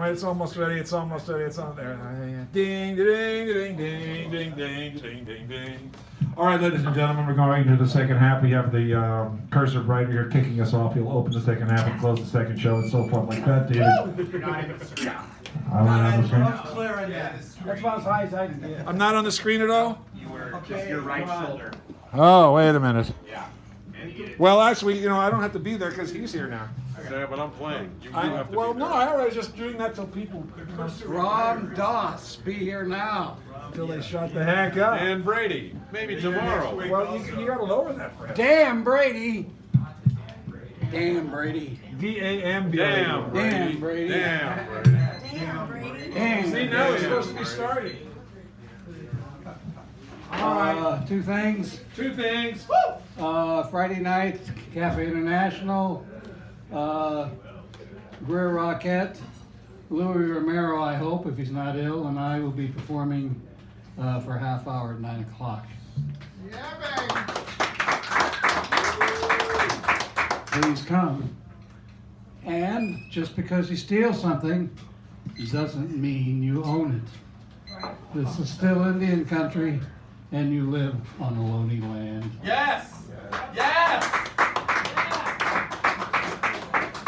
It's almost ready. It's almost ready. It's on there. Ding, ding, ding, ding, ding, ding, ding, ding, ding. All right, ladies and gentlemen, we're going into the second half. We have the cursive writer here kicking us off. He'll open the second half and close the second show and so forth like that, David. You're not even screen. I'm not on the screen. That's about as high as I can get. I'm not on the screen at all? You were just your right shoulder. Oh, wait a minute. Yeah. Well, actually, I don't have to be there because he's here now. Yeah, but I'm playing. You have to Well, be no, there. I was just doing that till people... Ron Doss, be here now. Until they shut the heck up. And Brady, maybe tomorrow. Well, you got to lower that for him. Damn Brady. Damn Brady. D-A-M-B. Damn, Brady. Damn Brady. Damn, Brady. Damn, Brady. Damn. See, now it's supposed to be starting. All right. Two things. Two things. Friday night, Cafe International. Greer Rockette. Louis Romero, I hope, if he's not ill, and I will be performing for a half hour at 9 o'clock. Please come. And just because you steal something doesn't mean you own it. This is still Indian country, and you live on Ohlone land. Yes! Yes!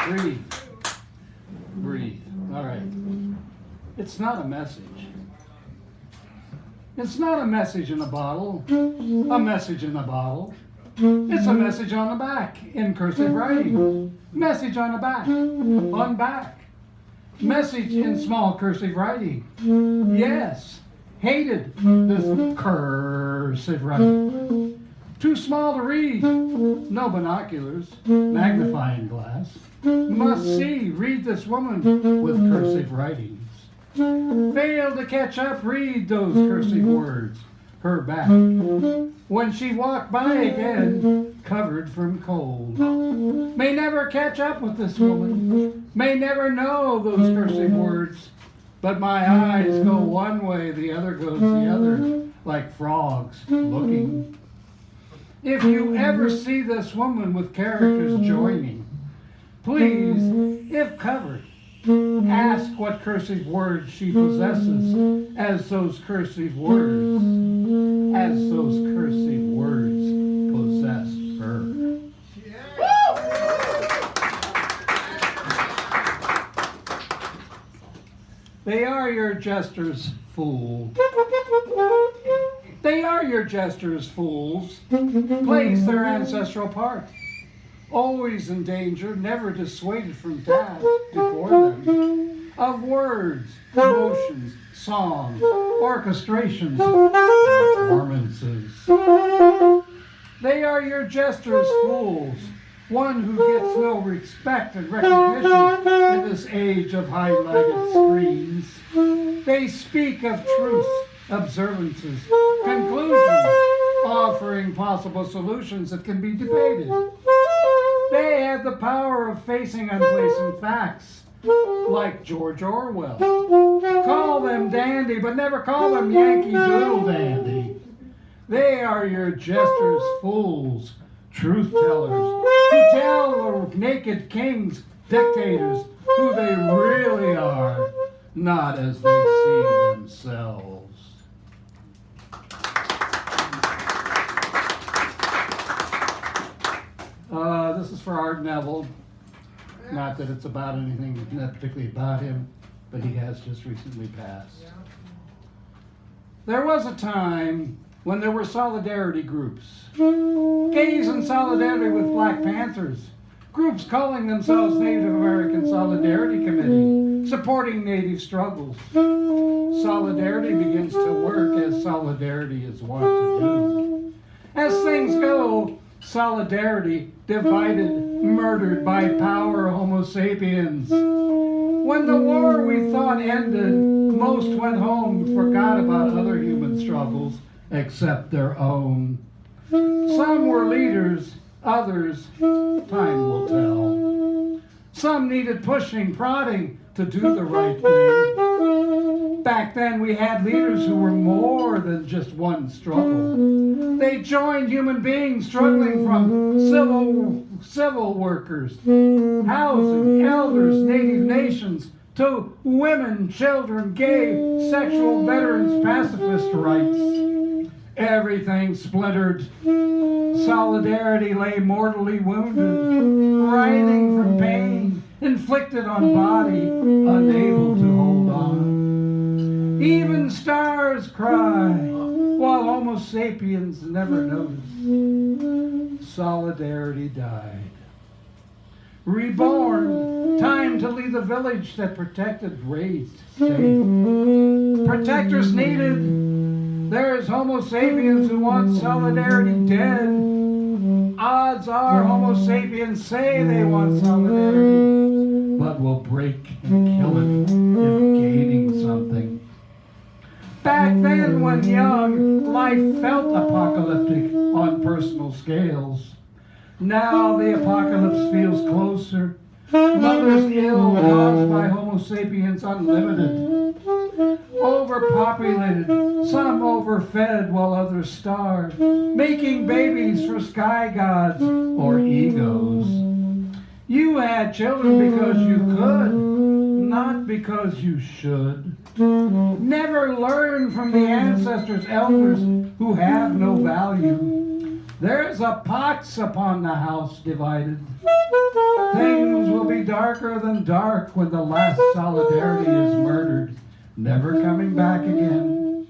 Breathe. Breathe. All right. It's not a message. It's not a message in a bottle. A message in a bottle. It's a message on the back in cursive writing. Message on the back. On back. Message in small cursive writing. Yes. Hated this cursive writing. Too small to read. No binoculars. Magnifying glass. Must see. Read this woman with cursive writings. Fail to catch up. Read those cursive words. Her back. When she walked by again, covered from cold. May never catch up with this woman. May never know those cursive words. But my eyes go one way, the other goes the other, like frogs looking. If you ever see this woman with characters joining, please, if covered, ask what cursive words she possesses as those cursive words, possess her. They are your jesters, fools. They are your jesters, fools. Plays their ancestral part. Always in danger, never dissuaded from task before them. Of words, emotions, songs, orchestrations, performances. They are your jesters, fools. One who gets no respect and recognition in this age of highlighted screens. They speak of truths, observances, conclusions, offering possible solutions that can be debated. They have the power of facing unpleasant facts, like George Orwell. Call them dandy, but never call them Yankee Doodle Dandy. They are your jesters, fools, truth tellers, who tell the naked kings, dictators, who they really are, not as they see themselves. This is for Art Neville. Not that it's about anything not particularly about him, but he has just recently passed. There was a time when there were solidarity groups. Gays in solidarity with Black Panthers. Groups calling themselves Native American Solidarity Committee, supporting Native struggles. Solidarity begins to work as solidarity is wont to do. As things go, solidarity divided, murdered by power Homo sapiens. When the war we thought ended, most went home, forgot about other human struggles except their own. Some were leaders, others, time will tell. Some needed pushing, prodding to do the right thing. Back then we had leaders who were more than just one struggle. They joined human beings struggling from civil workers, housing, elders, native nations, to women, children, gay, sexual veterans, pacifist rights. Everything splintered. Solidarity lay mortally wounded, writhing from pain inflicted on body, unable to hold on. Even stars cry, while Homo sapiens never noticed. Solidarity died. Reborn, time to leave the village that protected, raised, saved. Protectors needed. There's Homo sapiens who want solidarity dead. Odds are Homo sapiens say they want solidarity, but will break and kill it if gaining something. Back then, when young, life felt apocalyptic on personal scales. Now the apocalypse feels closer. Mothers ill caused by Homo sapiens unlimited. Overpopulated, some overfed while others starve. Making babies for sky gods or egos. You had children because you could, not because you should. Never learn from the ancestors, elders who have no value. There's a pox upon the house divided. Things will be darker than dark when the last solidarity is murdered, never coming back again.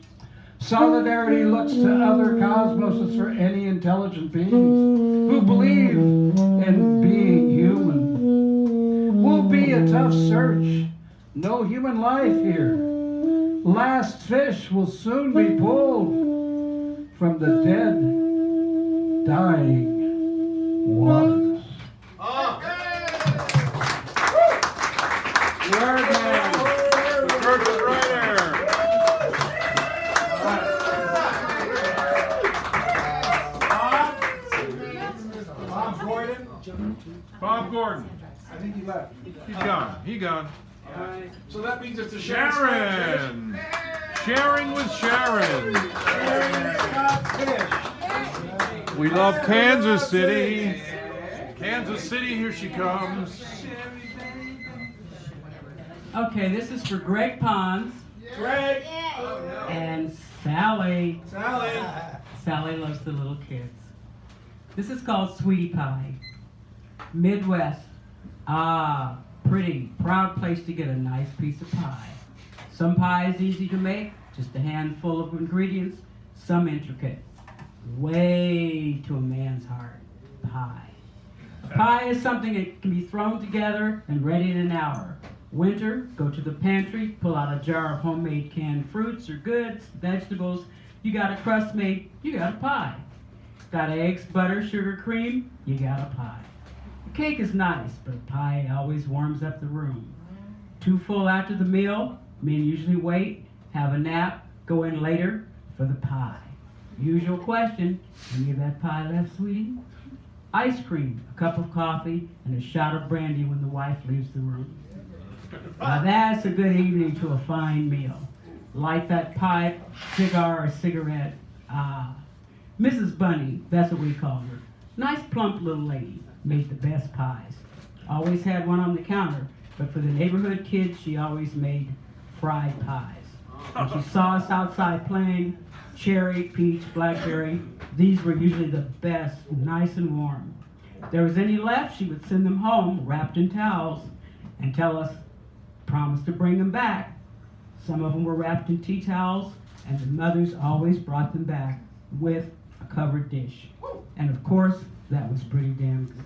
Solidarity looks to other cosmoses for any intelligent beings who believe in being human. Will be a tough search. No human life here. Last fish will soon be pulled from the dead, dying waters. Birdman, the perfect writer. Bob Gordon. Bob Gordon. I think he left. He's gone. He gone. So that means it's a Sharon. Sharing with Sharon. We love Kansas City. Kansas City, here she comes. Okay, this is for Greg Pons Greg. and Sally. Sally. Sally loves the little kids. This is called Sweetie Pie. Midwest. Ah, pretty, proud place to get a nice piece of pie. Some pie is easy to make, just a handful of ingredients, some intricate. Way to a man's heart. Pie. A pie is something that can be thrown together and ready in an hour. Winter, go to the pantry, pull out a jar of homemade canned fruits or goods, vegetables. You got a crust made, you got a pie. Got eggs, butter, sugar, cream, you got a pie. The cake is nice, but a pie always warms up the room. Too full after the meal, men usually wait, have a nap, go in later for the pie. Usual question, any of that pie left, sweetie? Ice cream, a cup of coffee, and a shot of brandy when the wife leaves the room. Now that's a good evening to a fine meal. Light that pipe, cigar or cigarette. Ah, Mrs. Bunny, that's what we called her. Nice plump little lady, made the best pies. Always had one on the counter, but for the neighborhood kids, she always made fried pies. When she saw us outside playing, cherry, peach, blackberry, these were usually the best, nice and warm. If there was any left, she would send them home wrapped in towels and tell us, promise to bring them back. Some of them were wrapped in tea towels, and the mothers always brought them back with a covered dish. And of course, that was pretty damn good.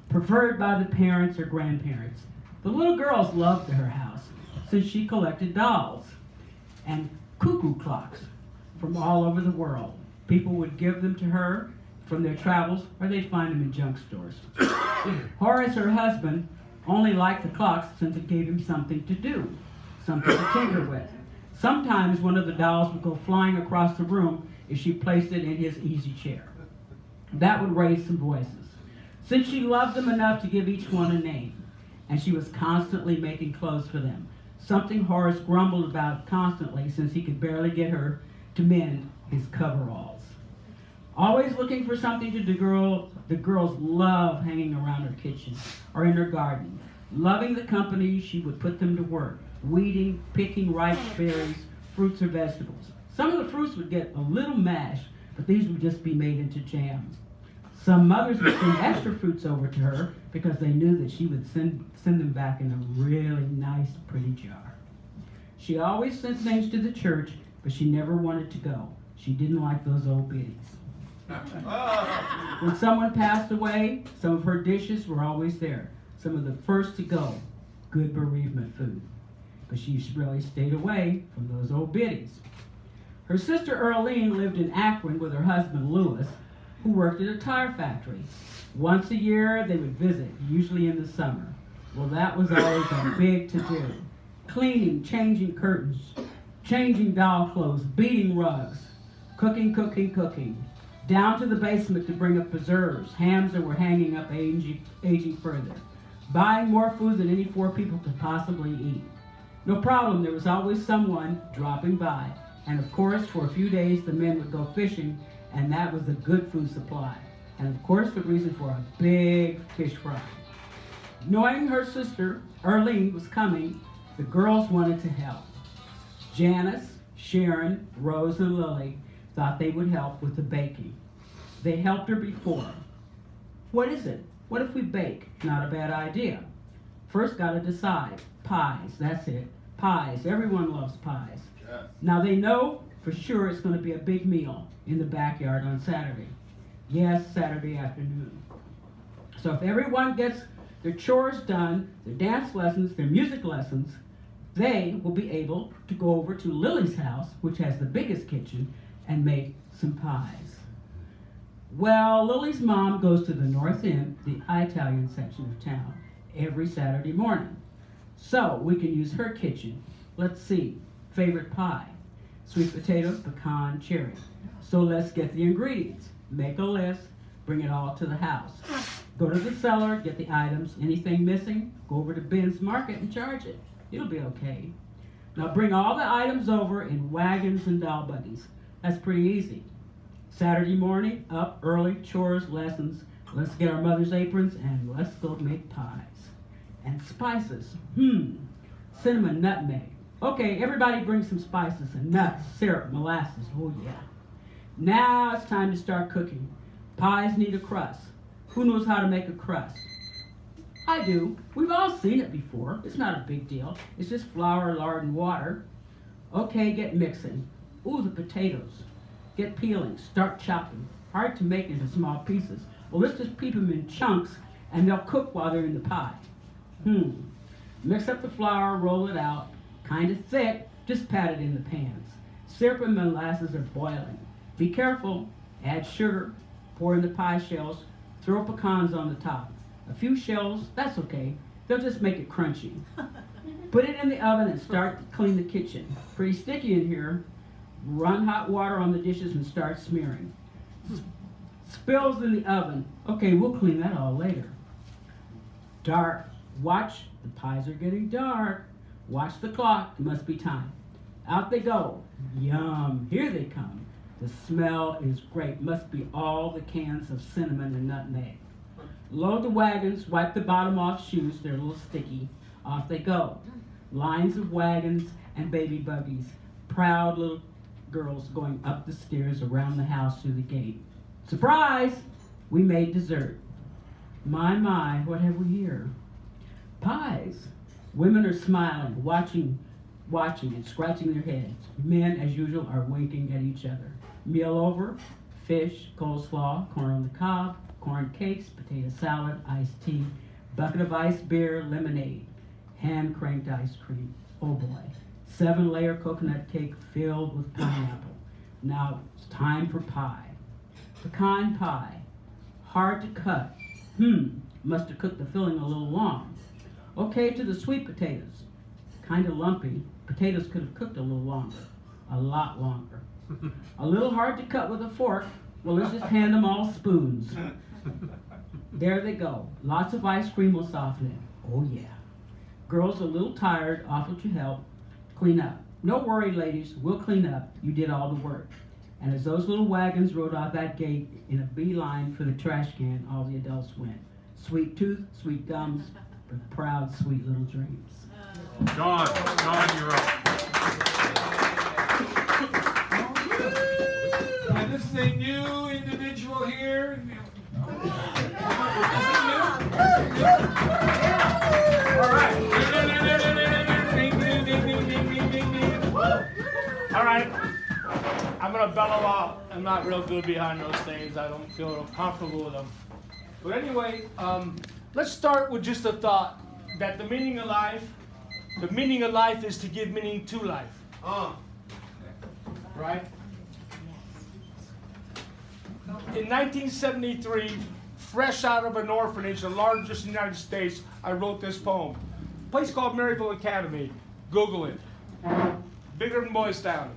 Preferred by the parents or grandparents. The little girls loved her house since she collected dolls and cuckoo clocks from all over the world. People would give them to her from their travels, or they'd find them in junk stores. Horace, her husband, only liked the clocks since it gave him something to do, something to tinker with. Sometimes one of the dolls would go flying across the room if she placed it in his easy chair. That would raise some voices. Since she loved them enough to give each one a name, and she was constantly making clothes for them, something Horace grumbled about constantly since he could barely get her to mend his coveralls. Always looking for something to do, the girls love hanging around her kitchen or in her garden. Loving the company, she would put them to work, weeding, picking ripe berries, fruits or vegetables. Some of the fruits would get a little mashed, but these would just be made into jam. Some mothers would send extra fruits over to her because they knew that she would send them back in a really nice, pretty jar. She always sent things to the church, but she never wanted to go. She didn't like those old biddies. When someone passed away, some of her dishes were always there. Some of the first to go, good bereavement food. But she really stayed away from those old biddies. Her sister Earlene lived in Akron with her husband Lewis, who worked at a tire factory. Once a year they would visit, usually in the summer. Well, that was always a big to-do. Cleaning, changing curtains, changing doll clothes, beating rugs, cooking. Down to the basement to bring up preserves, hams that were hanging up aging further. Buying more food than any 4 people could possibly eat. No problem, there was always someone dropping by. And of course, for a few days, the men would go fishing, and that was a good food supply. And of course, the reason for a big fish fry. Knowing her sister, Earlene, was coming, the girls wanted to help. Janice, Sharon, Rose, and Lily thought they would help with the baking. They helped her before. What is it? What if we bake? Not a bad idea. First, gotta decide. Pies, that's it. Pies, everyone loves pies. Yes. Now they know for sure it's gonna be a big meal in the backyard on Saturday. Yes, Saturday afternoon. So if everyone gets their chores done, their dance lessons, their music lessons, they will be able to go over to Lily's house, which has the biggest kitchen, and make some pies. Well, Lily's mom goes to the North End, the Italian section of town, every Saturday morning. So we can use her kitchen. Let's see, favorite pie, sweet potatoes, pecan, cherry. So let's get the ingredients, make a list, bring it all to the house. Go to the cellar, get the items, anything missing, go over to Ben's Market and charge it. It'll be okay. Now bring all the items over in wagons and doll buggies. That's pretty easy. Saturday morning, up early, chores, lessons. Let's get our mother's aprons and let's go make pies. And spices, cinnamon, nutmeg. Okay, everybody bring some spices and nuts, syrup, molasses, oh yeah. Now it's time to start cooking. Pies need a crust. Who knows how to make a crust? I do. We've all seen it before. It's not a big deal. It's just flour, lard, and water. Okay, get mixing. Ooh, the potatoes. Get peeling. Start chopping. Hard to make into small pieces. Well, let's just peep them in chunks, and they'll cook while they're in the pot. Mix up the flour, roll it out. Kind of thick, just pat it in the pans. Syrup and molasses are boiling. Be careful. Add sugar. Pour in the pie shells. Throw pecans on the top. A few shells, that's okay. They'll just make it crunchy. Put it in the oven and start to clean the kitchen. Pretty sticky in here. Run hot water on the dishes and start smearing. Spills in the oven. Okay, we'll clean that all later. Dark. Watch, the pies are getting dark. Watch the clock, it must be time. Out they go. Yum, here they come. The smell is great. Must be all the cans of cinnamon and nutmeg. Load the wagons, wipe the bottom off shoes, they're a little sticky. Off they go. Lines of wagons and baby buggies. Proud little girls going up the stairs around the house through the gate. Surprise! We made dessert. My, what have we here? Pies. Women are smiling, watching and scratching their heads. Men, as usual, are winking at each other. Meal over, fish, coleslaw, corn on the cob, corn cakes, potato salad, iced tea, bucket of iced beer, lemonade, hand-cranked ice cream. Oh boy. 7-layer coconut cake filled with pineapple. Now it's time for pie. Pecan pie. Hard to cut. Must have cooked the filling a little long. Okay, to the sweet potatoes. Kind of lumpy. Potatoes could have cooked a little longer. A lot longer. A little hard to cut with a fork. Well, let's just hand them all spoons. There they go. Lots of ice cream will soften it. Oh yeah. Girls a little tired, offer to help. Clean up. No worry, ladies, we'll clean up. You did all the work. And as those little wagons rode out that gate in a beeline for the trash can, all the adults went. Sweet tooth, sweet gums, with proud, sweet little dreams. John, you're up. And this is a new individual here. All right. All right. I'm gonna bellow out. I'm not real good behind those things. I don't feel comfortable with them. But anyway, let's start with just a thought that the meaning of life is to give meaning to life. Right? In 1973, fresh out of an orphanage, the largest in the United States, I wrote this poem. A place called Maryville Academy. Google it. Bigger than Boys Town.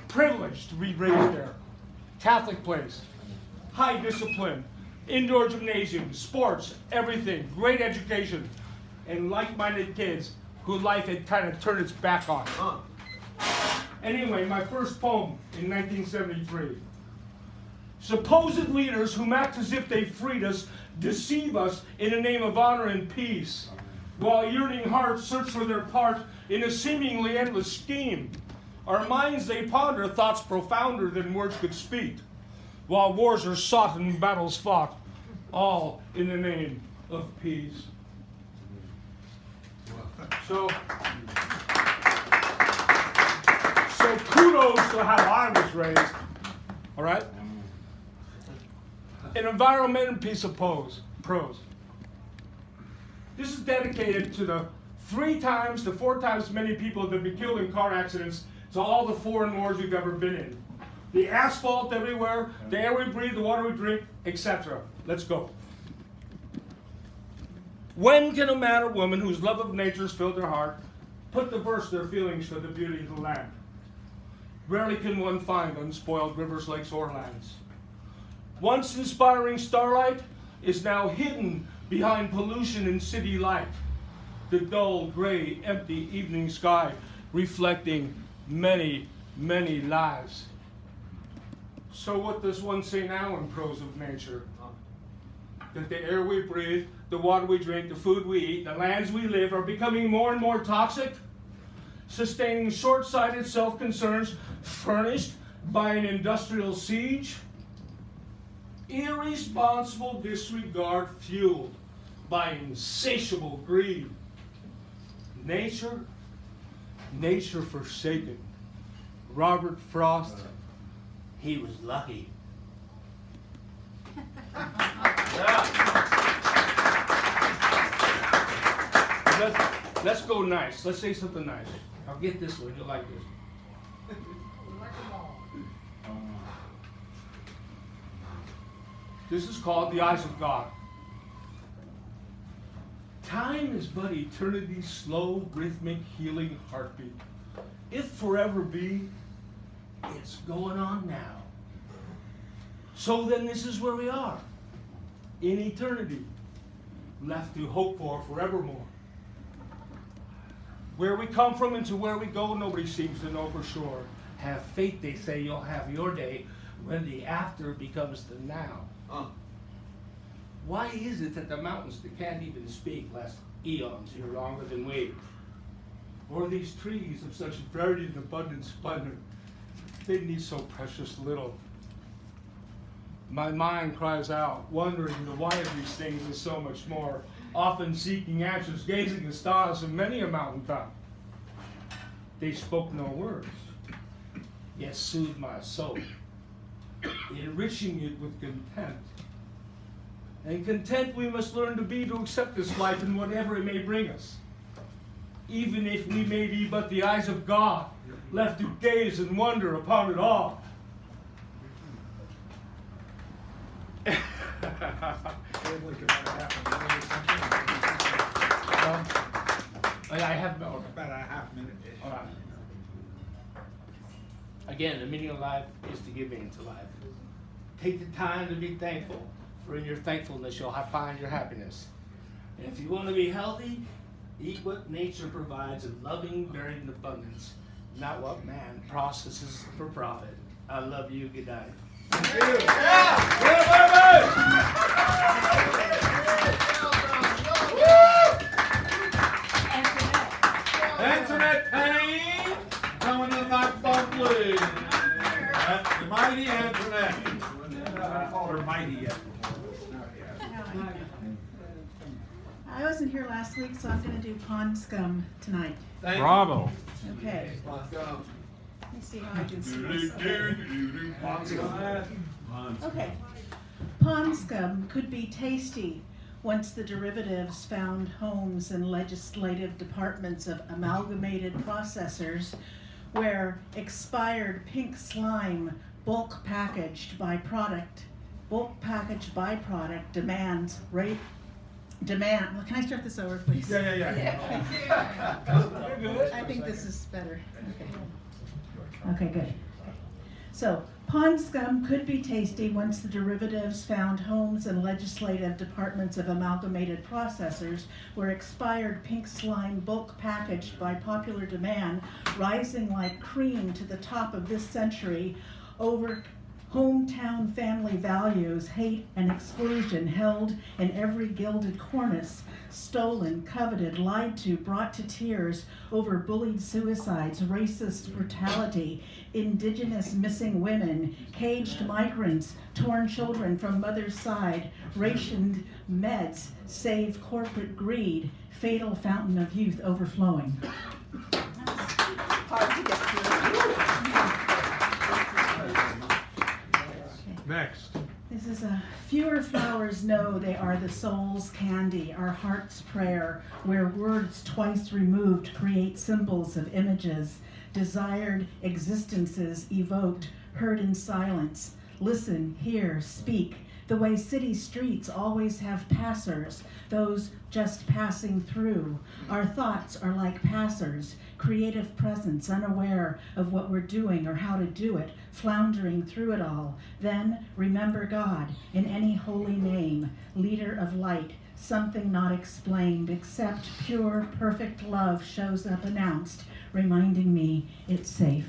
Privileged to be raised there. Catholic place. High discipline. Indoor gymnasium. Sports. Everything. Great education. And like-minded kids who life had kind of turned its back on. Anyway, my first poem in 1973. Supposed leaders who act as if they freed us deceive us in the name of honor and peace, while yearning hearts search for their part in a seemingly endless scheme. Our minds they ponder thoughts profounder than words could speak, while wars are sought and battles fought, all in the name of peace. So kudos to how I was raised, all right? An environment and piece of prose. This is dedicated to the 3 times to 4 times many people that have been killed in car accidents, to all the foreign wars we've ever been in. The asphalt everywhere, the air we breathe, the water we drink, etc. Let's go. When can a man or woman whose love of nature has filled their heart put to verse their feelings for the beauty of the land? Rarely can one find unspoiled rivers, lakes, or lands. Once inspiring starlight is now hidden behind pollution and city light. The dull, gray, empty evening sky reflecting many, many lives. So what does one say now in prose of nature? That the air we breathe, the water we drink, the food we eat, the lands we live are becoming more and more toxic, sustaining short-sighted self-concerns furnished by an industrial siege, irresponsible disregard fueled by insatiable greed. Nature forsaken. Robert Frost, he was lucky. Let's go nice. Let's say something nice. I'll get this one. You'll like this. This is called the eyes of God. Time is but eternity's slow, rhythmic, healing heartbeat. If forever be, it's going on now. So then this is where we are, in eternity, left to hope for forevermore. Where we come from and to where we go, nobody seems to know for sure. Have faith, they say, you'll have your day when the after becomes the now. Why is it that the mountains that can't even speak last eons here longer than we? Or these trees of such varied and abundant splendor, they need so precious little. My mind cries out, wondering the why of these things and so much more, often seeking answers, gazing at stars of many a mountaintop. They spoke no words, yet soothed my soul, enriching it with content. And content we must learn to be, to accept this life and whatever it may bring us. Even if we may be but the eyes of God, left to gaze and wonder upon it all. I have about a half minute. all right. Again, the meaning of life is to give meaning to life. Take the time to be thankful, for in your thankfulness you'll find your happiness. And if you want to be healthy, eat what nature provides in loving, varied abundance, not what man processes for profit. I love you. Good night. Yeah! Queen. Coming to the microphone, please. The mighty Antoinette. I called her mighty yet. I wasn't here last week, so I'm going to do pond scum tonight. Bravo. Okay. Let me see how I do this. Okay. Pond scum could be tasty once the derivatives found homes in legislative departments of amalgamated processors where expired pink slime bulk packaged byproduct demands rate. Demand. Well, can I start this over, please? Yeah. I think this is better. Okay, good. So, pond scum could be tasty once the derivatives found homes in legislative departments of amalgamated processors where expired pink slime bulk packaged by popular demand, rising like cream to the top of this century over hometown family values, hate and exclusion held in every gilded cornice, stolen, coveted, lied to, brought to tears over bullied suicides, racist brutality, indigenous missing women, caged migrants, torn children from mother's side, rationed meds, save corporate greed, fatal fountain of youth overflowing. Hard to get through. Next. This is a fewer flowers know they are the soul's candy, our heart's prayer, where words twice removed create symbols of images, desired existences evoked, heard in silence. Listen, hear, speak, the way city streets always have passers, those just passing through. Our thoughts are like passers, creative presence, unaware of what we're doing or how to do it, floundering through it all. Then remember God in any holy name, leader of light, something not explained, except pure, perfect love shows up announced, reminding me it's safe.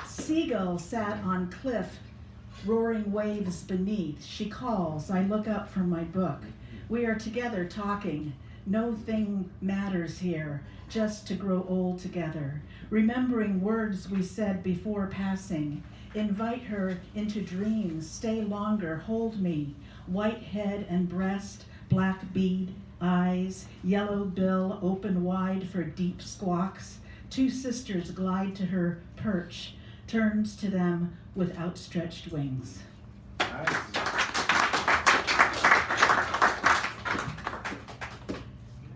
Seagull sat on cliff, roaring waves beneath. She calls, I look up from my book. We are together talking. No thing matters here, just to grow old together. Remembering words we said before passing. Invite her into dreams, stay longer, hold me. White head and breast, black bead, eyes, yellow bill open wide for deep squawks. Two sisters glide to her perch, turns to them with outstretched wings.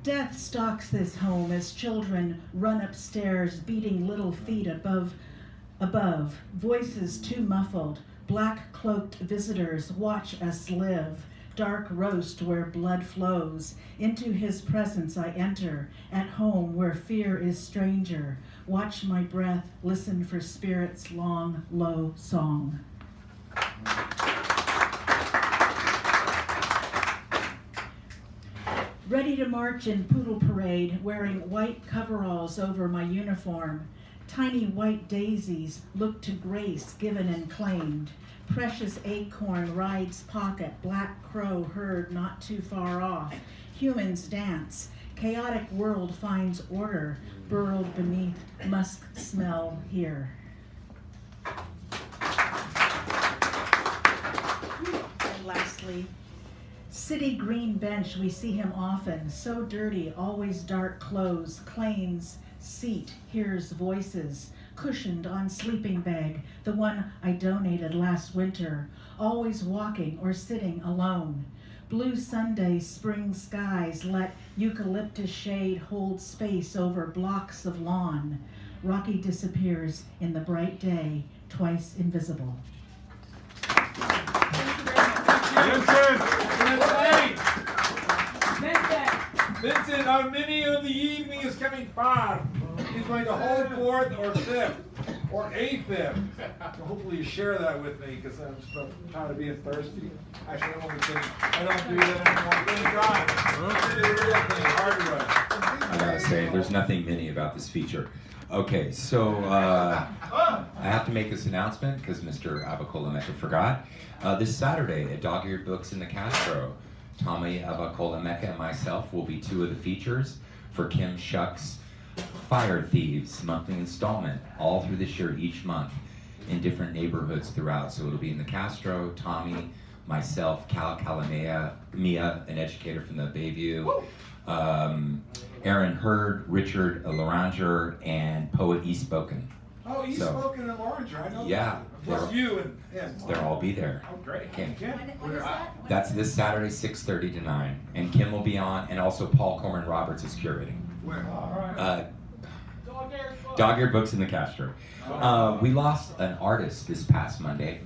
Death stalks this home as children run upstairs, beating little feet above, voices too muffled, black-cloaked visitors watch us live, dark roast where blood flows. Into his presence I enter, at home where fear is stranger. Watch my breath, listen for spirit's long, low song. Ready to march in poodle parade, wearing white coveralls over my uniform. Tiny white daisies look to grace given and claimed. Precious acorn rides pocket, black crow heard not too far off. Humans dance. Chaotic world finds order, burrowed beneath musk smell here. And lastly, city green bench, we see him often, so dirty, always dark clothes, claims seat, hears voices, cushioned on sleeping bag, the one I donated last winter, always walking or sitting alone. Blue Sunday spring skies let eucalyptus shade hold space over blocks of lawn. Rocky disappears in the bright day, twice invisible. Vincent, our mini of the evening is coming fast. He's going to hold fourth or fifth or eighth fifth. So hopefully you share that with me because I'm just tired of being thirsty. Actually, I'm only kidding. I don't do that anymore. I'm going to try. Do the real thing, hard run. I gotta say, there's nothing mini about this feature. Okay, so I have to make this announcement because Mr. Abacola forgot. This Saturday at Dog-Eared Books in the Castro, Tommy Avakolameka and myself will be two of the features for Kim Shuck's Fire Thieves monthly installment, all through this year, each month, in different neighborhoods throughout. So it'll be in the Castro, Tommy, myself, Cal Calamea, Mia, an educator from the Bayview, Aaron Hurd, Richard Loranger, and poet E. Spoken. Oh, he's So- spoken in Orange, I know. Yeah. Plus They're- you and him. They'll all be there. Oh, great. Kim. Kim. When is that? That's this Saturday, 6:30 to 9. And Kim will be on, and also Paul Corman Roberts is curating. Where? Dog-eared books in the Castro. We lost an artist this past Monday.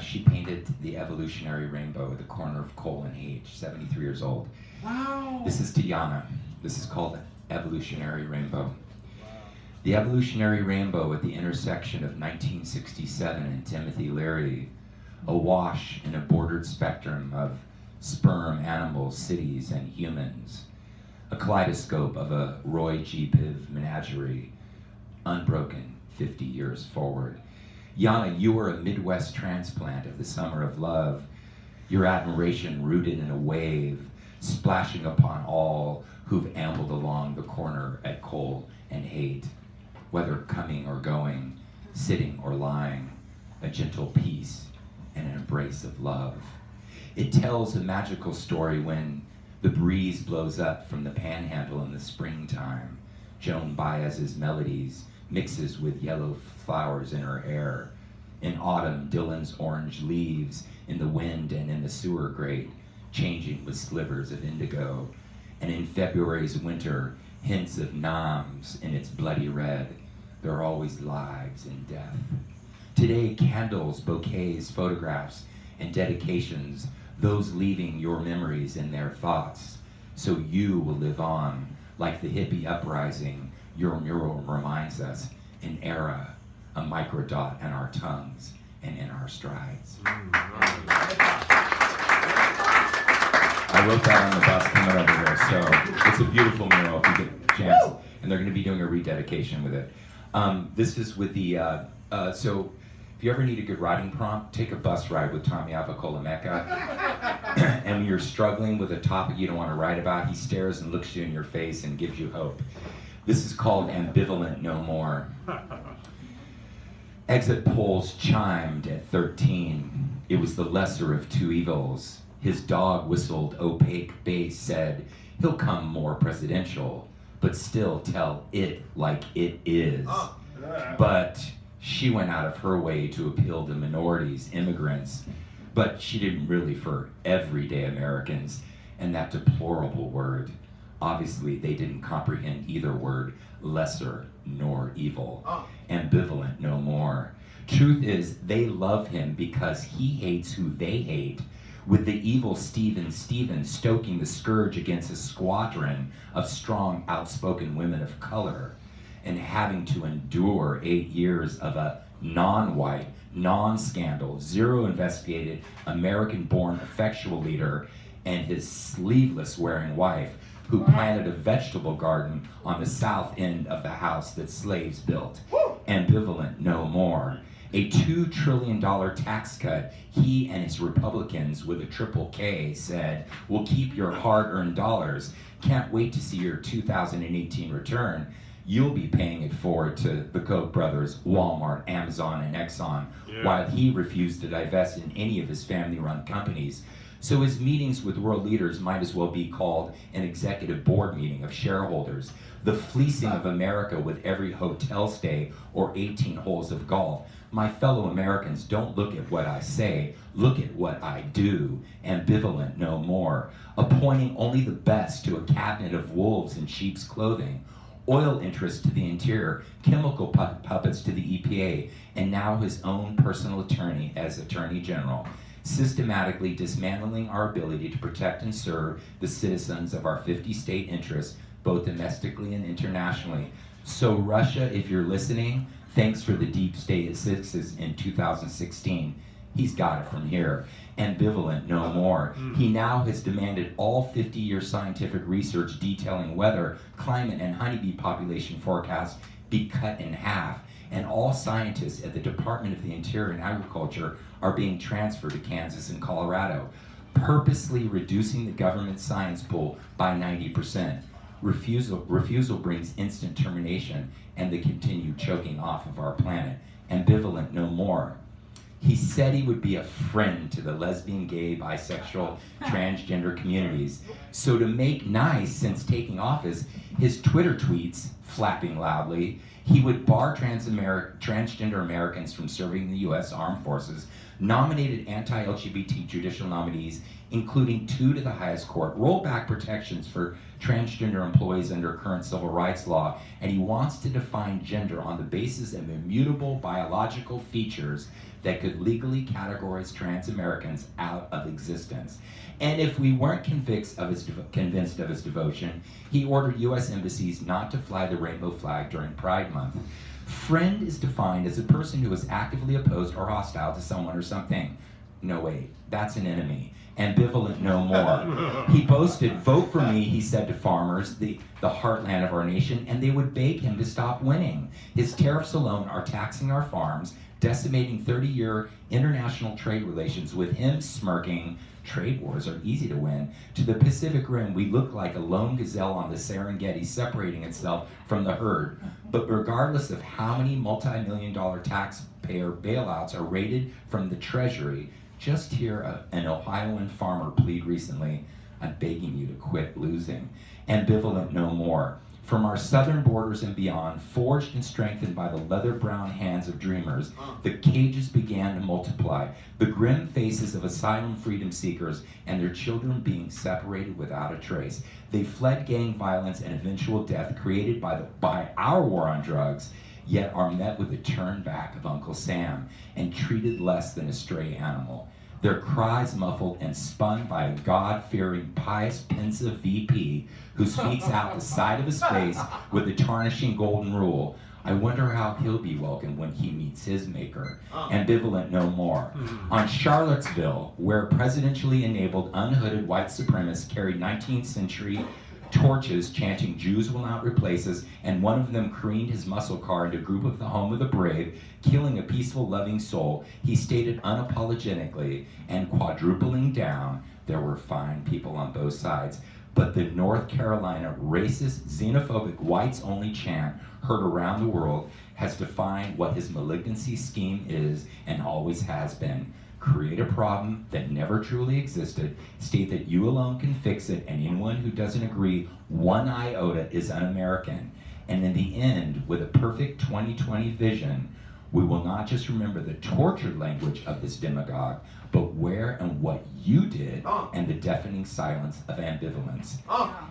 She painted the evolutionary rainbow at the corner of Cole and H, 73 years old. Wow. This is Tiana. This is called Evolutionary Rainbow. The evolutionary rainbow at the intersection of 1967 and Timothy Leary, awash in a bordered spectrum of sperm, animals, cities, and humans. A kaleidoscope of a Roy G. Biv menagerie, unbroken 50 years forward. Yana, you were a Midwest transplant of the summer of love, your admiration rooted in a wave, splashing upon all who've ambled along the corner at Cole and Haight, whether coming or going, sitting or lying, a gentle peace and an embrace of love. It tells a magical story when the breeze blows up from the panhandle in the springtime. Joan Baez's melodies mixes with yellow flowers in her hair. In autumn, Dylan's orange leaves in the wind and in the sewer grate, changing with slivers of indigo. And in February's winter, hints of Nams in its bloody red. There are always lives in death. Today, candles, bouquets, photographs, and dedications, those leaving your memories in their thoughts, so you will live on, like the hippie uprising. Your mural reminds us, an era, a microdot in our tongues and in our strides. I wrote that on the bus coming over here, so it's a beautiful mural if you get a chance. And they're going to be doing a rededication with it. This is with the, so if you ever need a good writing prompt, take a bus ride with Tommy Avakolameka. And when you're struggling with a topic you don't want to write about, he stares and looks you in your face and gives you hope. This is called Ambivalent No More. Exit polls chimed at 13. It was the lesser of two evils. His dog whistled opaque bass, said, he'll come more presidential, but still tell it like it is. But she went out of her way to appeal to minorities, immigrants, but she didn't really for everyday Americans. And that deplorable word, obviously they didn't comprehend either word, lesser nor evil. Ambivalent no more. Truth is, they love him because he hates who they hate, with the evil Stevens stoking the scourge against a squadron of strong, outspoken women of color, and having to endure 8 years of a non-white, non-scandal, zero-investigated, American-born effectual leader and his sleeveless-wearing wife, who planted a vegetable garden on the south end of the house that slaves built. Ambivalent no more. A $2 trillion tax cut he and his Republicans with a triple K said will keep your hard-earned dollars. Can't wait to see your 2018 return. You'll be paying it forward to the Koch brothers, Walmart, Amazon, and Exxon, while he refused to divest in any of his family-run companies. So his meetings with world leaders might as well be called an executive board meeting of shareholders. The fleecing of America with every hotel stay or 18 holes of golf. My fellow Americans, don't look at what I say, look at what I do. Ambivalent no more. Appointing only the best to a cabinet of wolves in sheep's clothing. Oil interests to the interior, chemical puppets to the EPA, and now his own personal attorney as Attorney General. Systematically dismantling our ability to protect and serve the citizens of our 50 state interests, both domestically and internationally. So Russia, if you're listening, thanks for the deep state assistance in 2016. He's got it from here. Ambivalent no more. He now has demanded all 50-year scientific research detailing weather, climate, and honeybee population forecasts be cut in half. And all scientists at the Department of the Interior and Agriculture are being transferred to Kansas and Colorado. purposely reducing the government science pool by 90%. Refusal brings instant termination and the continued choking off of our planet. Ambivalent no more. He said he would be a friend to the lesbian, gay, bisexual, transgender communities. So to make nice since taking office, his Twitter tweets, flapping loudly, he would bar transgender Americans from serving in the U.S. Armed Forces, nominated anti-LGBT judicial nominees, including 2 to the highest court, rolled back protections for transgender employees under current civil rights law, and he wants to define gender on the basis of immutable biological features that could legally categorize trans Americans out of existence. And if we weren't convinced of his devotion, he ordered U.S. embassies not to fly the rainbow flag during Pride Month. Friend is defined as a person who is actively opposed or hostile to someone or something. No, wait, that's an enemy. Ambivalent no more. He boasted, vote for me, he said to farmers, the heartland of our nation, and they would beg him to stop winning. His tariffs alone are taxing our farms, decimating 30-year international trade relations, with him smirking, trade wars are easy to win. To the Pacific Rim, we look like a lone gazelle on the Serengeti separating itself from the herd. But regardless of how many multi-million-dollar taxpayer bailouts are raided from the Treasury, just hear an Ohioan farmer plead recently, I'm begging you to quit losing. Ambivalent no more. From our southern borders and beyond, forged and strengthened by the leather-brown hands of dreamers, the cages began to multiply, the grim faces of asylum freedom seekers and their children being separated without a trace. They fled gang violence and eventual death created by our war on drugs, yet are met with a turn back of Uncle Sam and treated less than a stray animal. Their cries muffled and spun by a God-fearing, pious, pensive VP who speaks out the side of his face with the tarnishing golden rule. I wonder how he'll be welcomed when he meets his maker. Ambivalent no more. On Charlottesville, where presidentially enabled unhooded white supremacists carried 19th century torches chanting, Jews will not replace us, and one of them careened his muscle car into a group of the home of the brave, killing a peaceful, loving soul, he stated unapologetically and quadrupling down, there were fine people on both sides. But the North Carolina racist, xenophobic, whites-only chant heard around the world has defined what his malignancy scheme is and always has been. Create a problem that never truly existed, state that you alone can fix it, and anyone who doesn't agree one iota is un-American. And in the end, with a perfect 2020 vision, we will not just remember the tortured language of this demagogue, but where and what you did, and the deafening silence of ambivalence.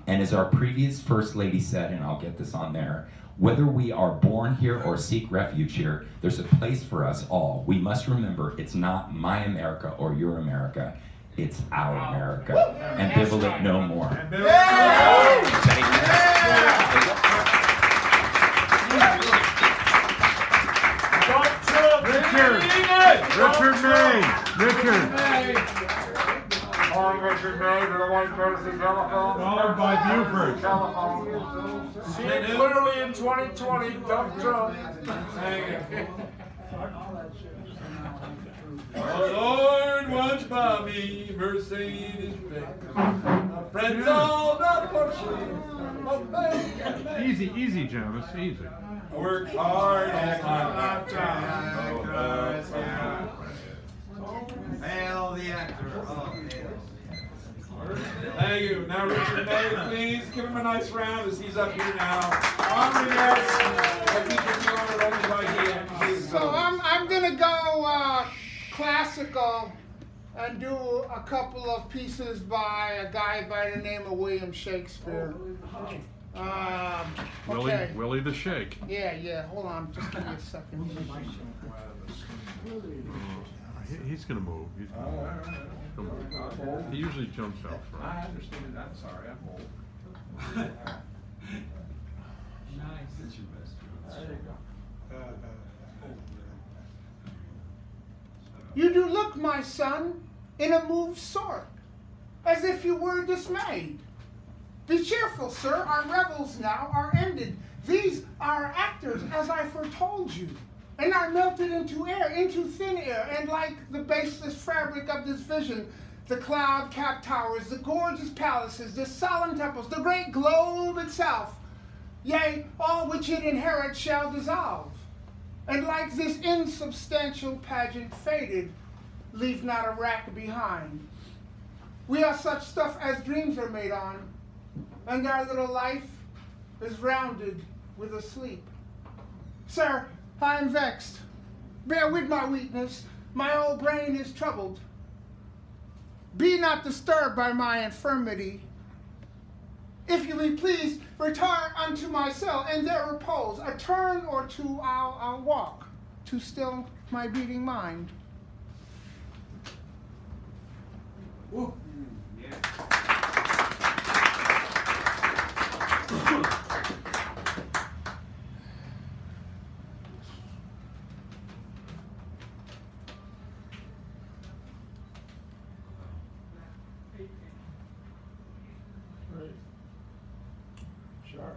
And as our previous First Lady said, and I'll get this on there, whether we are born here or seek refuge here, there's a place for us all. We must remember it's not my America or your America, it's our America. Ambivalent no more. Richard May. Followed by Buford. See it clearly in 2020, dump Trump. The Lord watch by me, Mercedes Benz. My friends all not Porsche. Easy, Jonas, easy. I work hard and my lifetime. Hail the actor. Thank you. Now, Richard May, please give him a nice round as he's up here now. On the yes. I think you're doing it only by him. So I'm gonna go classical and do a couple of pieces by a guy by the name of William Shakespeare. Okay. Willie the Shake. Yeah. Hold on, just give me a second. He's gonna move. Come on. He usually jumps out front. I understand it. I'm sorry. I'm old. Nice. There you go. You do look, my son, in a moved sort, as if you were dismayed. Be cheerful, sir, our revels now are ended. These are actors, as I foretold you, and are melted into air, into thin air, and like the baseless fabric of this vision, The cloud-capped towers, the gorgeous palaces, the solemn temples, the great globe itself, yea, all which it inherits shall dissolve, and like this insubstantial pageant faded, leave not a rack behind. We are such stuff as dreams are made on, and our little life is rounded with a sleep. Sir, I am vexed. Bear with my weakness. My old brain is troubled. Be not disturbed by my infirmity. If you be pleased, retire unto my cell, and there repose. A turn or two I'll walk, to still my beating mind. Woo. Yeah. Sure.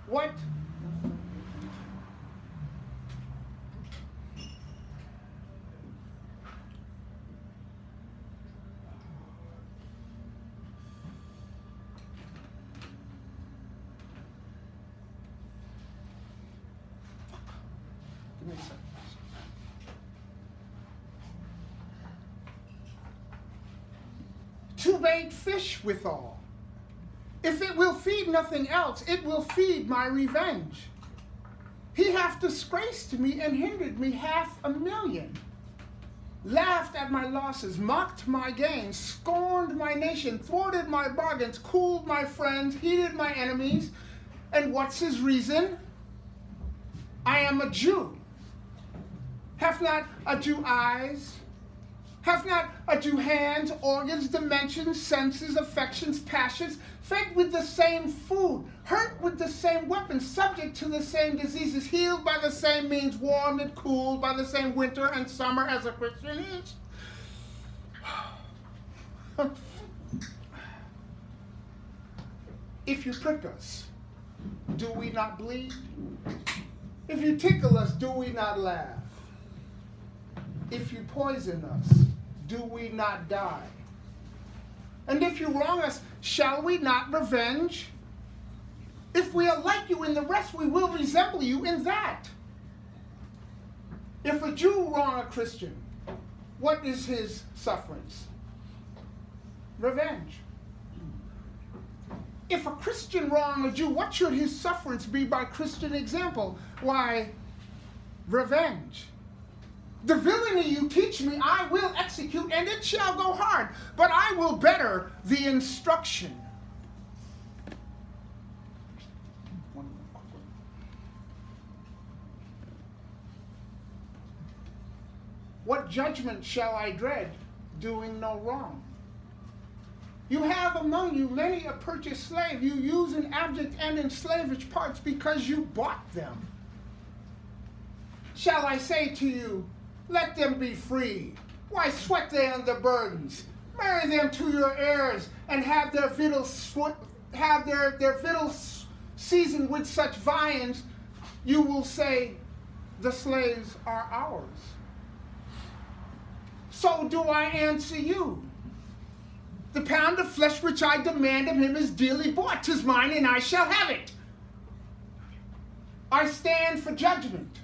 What? Give me a second. To bait fish withal. If it will feed nothing else, it will feed my revenge. He hath disgraced me and hindered me 500,000. Laughed at my losses, mocked my gains, scorned my nation, thwarted my bargains, cooled my friends, heated my enemies. And what's his reason? I am a Jew. Hath not a Jew eyes? Hath not a Jew hands, organs, dimensions, senses, affections, passions, fed with the same food, hurt with the same weapons, subject to the same diseases, healed by the same means, warmed and cooled by the same winter and summer as a Christian is? If you prick us, do we not bleed? If you tickle us, do we not laugh? If you poison us, do we not die? And if you wrong us, shall we not revenge? If we are like you in the rest, we will resemble you in that. If a Jew wrong a Christian, what is his sufferance? Revenge. If a Christian wrong a Jew, what should his sufferance be by Christian example? Why, revenge. The villainy you teach me, I will execute, and it shall go hard, but I will better the instruction. What judgment shall I dread, doing no wrong? You have among you many a purchased slave. You use in abject and in slavish parts because you bought them. Shall I say to you, let them be free? Why sweat they under burdens? Marry them to your heirs, and have their victuals seasoned with such viands. You will say, the slaves are ours. So do I answer you. The pound of flesh which I demand of him is dearly bought. 'Tis mine, and I shall have it. I stand for judgment.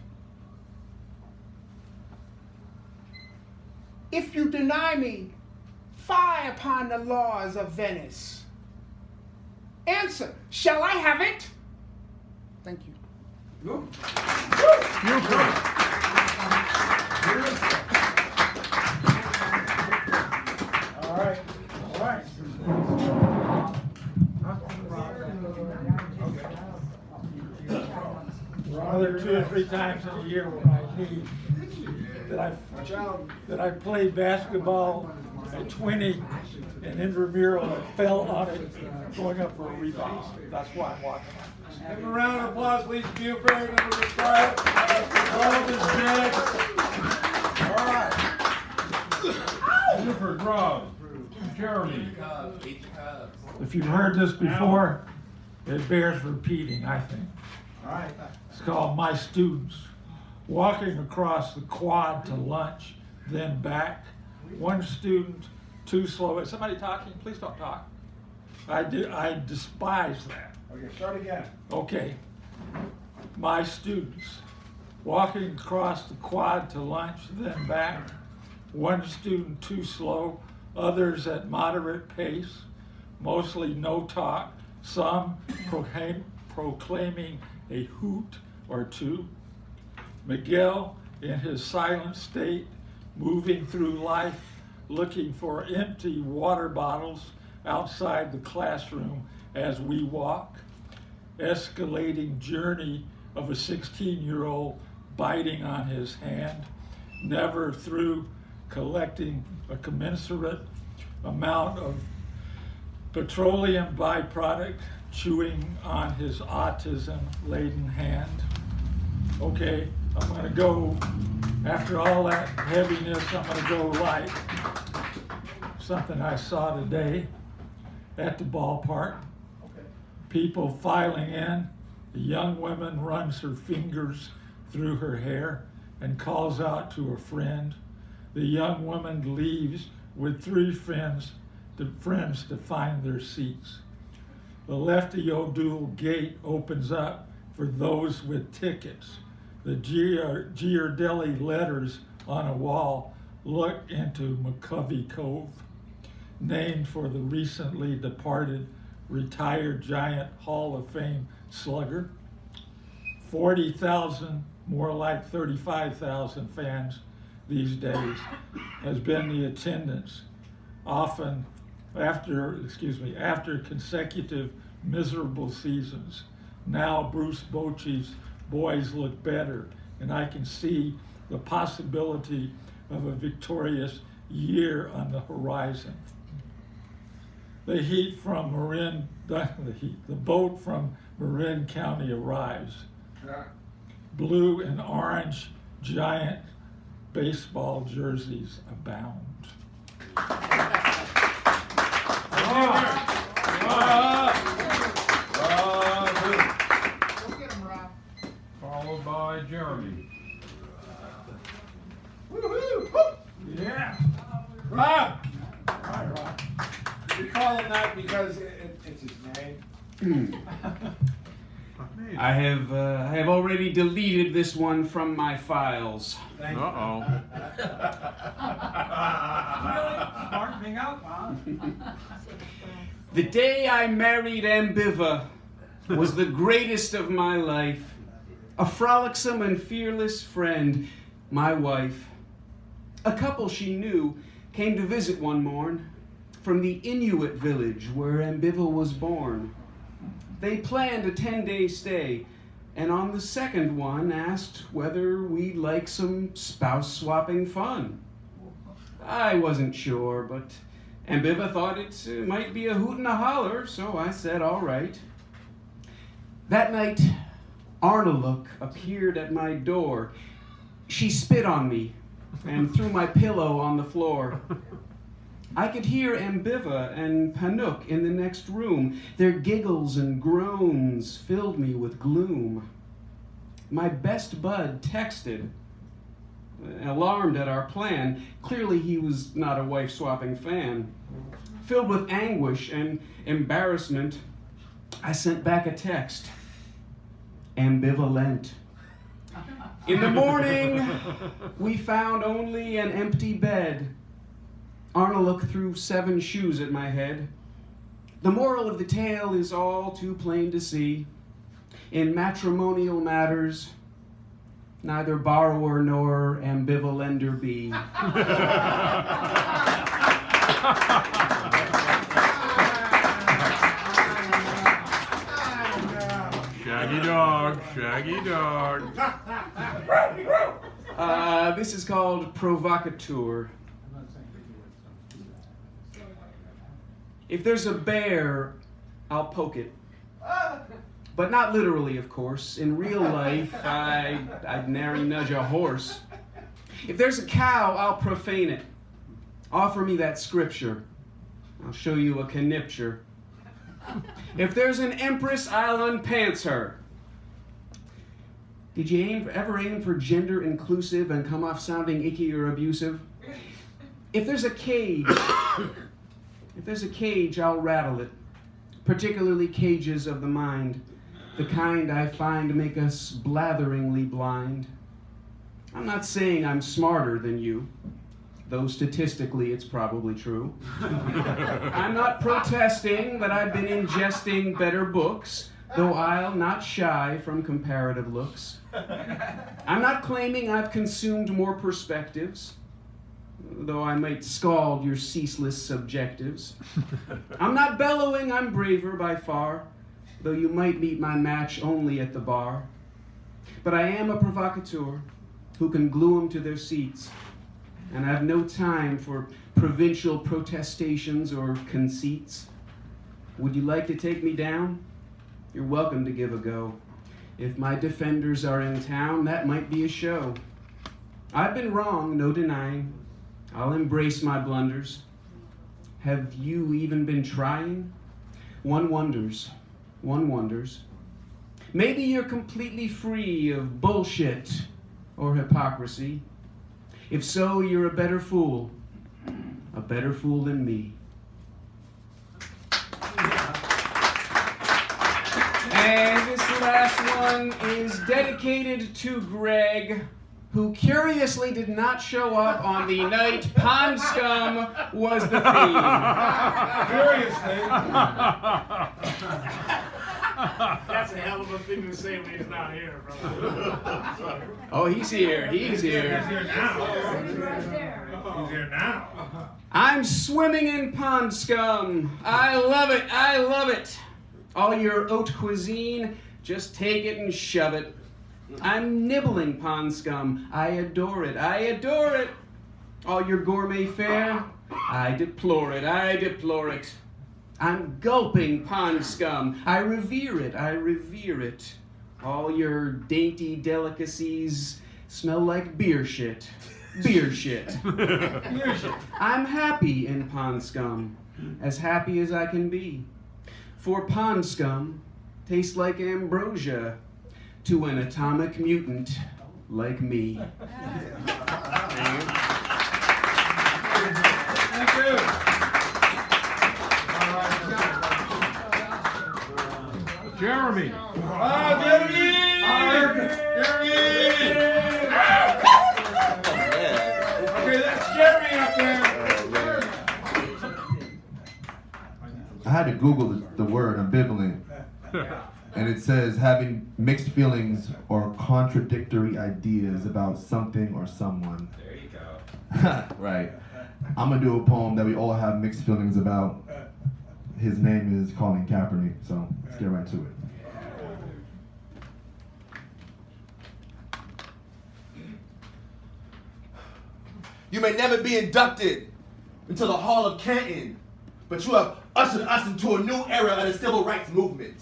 If you deny me, fie upon the laws of Venice. Answer, shall I have it? Thank you. All right. All right. Rather 2 or 3 times in a year when I need that I played basketball at 20 and intramural and fell on it going up for a rebound. That's why I'm walking on. Give him a round of applause, please. Buford, number to start. All of his jets. All right. Buford, Rob, Jeremy. If you've heard this before, it bears repeating, I think. All right. It's called My Students. walking across the quad to lunch, then back. One student too slow. Is somebody talking? Please don't talk. I despise that. Okay, start again. Okay. My students walking across the quad to lunch, then back. One student too slow, others at moderate pace, mostly no talk, some proclaiming a hoot or two. Miguel, in his silent state, moving through life, looking for empty water bottles outside the classroom as we walk. Escalating journey of a 16-year-old biting on his hand, never through collecting a commensurate amount of petroleum byproduct, chewing on his autism-laden hand. Okay, I'm gonna go, after all that heaviness, I'm gonna go light. Something I saw today at the ballpark. People filing in. The young woman runs her fingers through her hair and calls out to a friend. The young woman leaves with three friends to find their seats. The Lefty O'Doul gate opens up for those with tickets. The Giardelli letters on a wall look into McCovey Cove, named for the recently departed retired Giant Hall of Fame slugger. 40,000, more like 35,000 fans these days has been the attendance, often after consecutive miserable seasons. Now Bruce Bochy's boys look better, and I can see the possibility of a victorious year on the horizon. The boat from Marin County arrives. Blue and orange Giant baseball jerseys abound. Followed by Jeremy. Yeah. Rob! Hi, Rob. We call him that because it's his name. I have already deleted this one from my files. Uh-oh. Smartening out, Mom. The day I married Ambiva was the greatest of my life. A frolicsome and fearless friend, my wife. A couple she knew came to visit one morn from the Inuit village where Ambiva was born. They planned a 10-day stay, and on the second one asked whether we'd like some spouse-swapping fun. I wasn't sure, but Ambiva thought it might be a hoot and a holler, so I said all right. That night, Arnaluk appeared at my door. She spit on me and threw my pillow on the floor. I could hear Ambiva and Panook in the next room. Their giggles and groans filled me with gloom. My best bud texted, alarmed at our plan. Clearly he was not a wife-swapping fan. Filled with anguish and embarrassment, I sent back a text. Ambivalent. In the morning, we found only an empty bed. Arnaluk threw 7 shoes at my head. The moral of the tale is all too plain to see. In matrimonial matters, neither borrower nor ambivalender be. Shaggy dog, shaggy dog. This is called provocateur. If there's a bear, I'll poke it. But not literally, of course. In real life, I'd nary nudge a horse. If there's a cow, I'll profane it. Offer me that scripture. I'll show you a connipture. If there's an empress, I'll unpants her. Did you ever aim for gender inclusive and come off sounding icky or abusive? If there's a cage, I'll rattle it. Particularly cages of the mind, the kind I find make us blatheringly blind. I'm not saying I'm smarter than you, though statistically it's probably true. I'm not protesting that I've been ingesting better books, though I'll not shy from comparative looks. I'm not claiming I've consumed more perspectives, though I might scald your ceaseless subjectives. I'm not bellowing I'm braver by far, though you might meet my match only at the bar. But I am a provocateur who can glue 'em to their seats, and I have no time for provincial protestations or conceits. Would you like to take me down? You're welcome to give a go. If my defenders are in town, that might be a show. I've been wrong, no denying. I'll embrace my blunders. Have you even been trying? One wonders. Maybe you're completely free of bullshit or hypocrisy. If so, you're a better fool than me. And this last one is dedicated to Greg, who curiously did not show up on the night Pond Scum was the theme. Curiously. That's a hell of a thing to say when he's not here, brother. Oh, he's here. He's here now. He's here now. I'm swimming in pond scum. I love it. All your haute cuisine, just take it and shove it. I'm nibbling pond scum. I adore it. All your gourmet fare, I deplore it. I'm gulping pond scum. I revere it. All your dainty delicacies smell like beer shit. I'm happy in pond scum, as happy as I can be. For pond scum tastes like ambrosia to an atomic mutant like me. Thank you. Jeremy. Jeremy! Okay, that's Jeremy up there. I had to Google the word ambivalent, and it says having mixed feelings or contradictory ideas about something or someone. There you go. Right. I'm gonna do a poem that we all have mixed feelings about. His name is Colin Kaepernick, so let's get right to it. You may never be inducted into the Hall of Canton, but you have ushered us into a new era of the civil rights movement.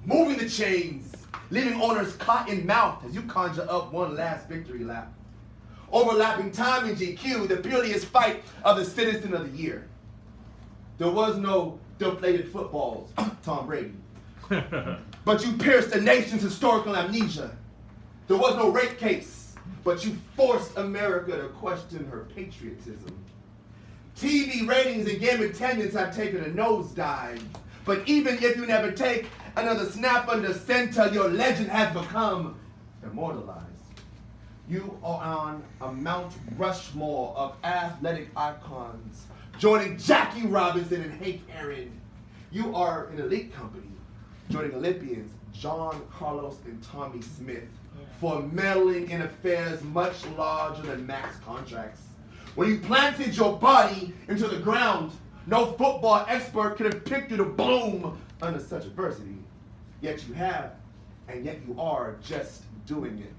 Moving the chains, leaving owners cotton-mouthed as you conjure up one last victory lap. Overlapping time in GQ, the peerless fight of the citizen of the year. There was no deflated footballs, Tom Brady. But you pierced the nation's historical amnesia. There was no rape case, but you forced America to question her patriotism. TV ratings and game attendance have taken a nosedive. But even if you never take another snap under center, your legend has become immortalized. You are on a Mount Rushmore of athletic icons, joining Jackie Robinson and Hank Aaron. You are an elite company, joining Olympians John Carlos and Tommy Smith for meddling in affairs much larger than max contracts. When you planted your body into the ground, no football expert could have picked you to bloom under such adversity. Yet you have, and yet you are just doing it.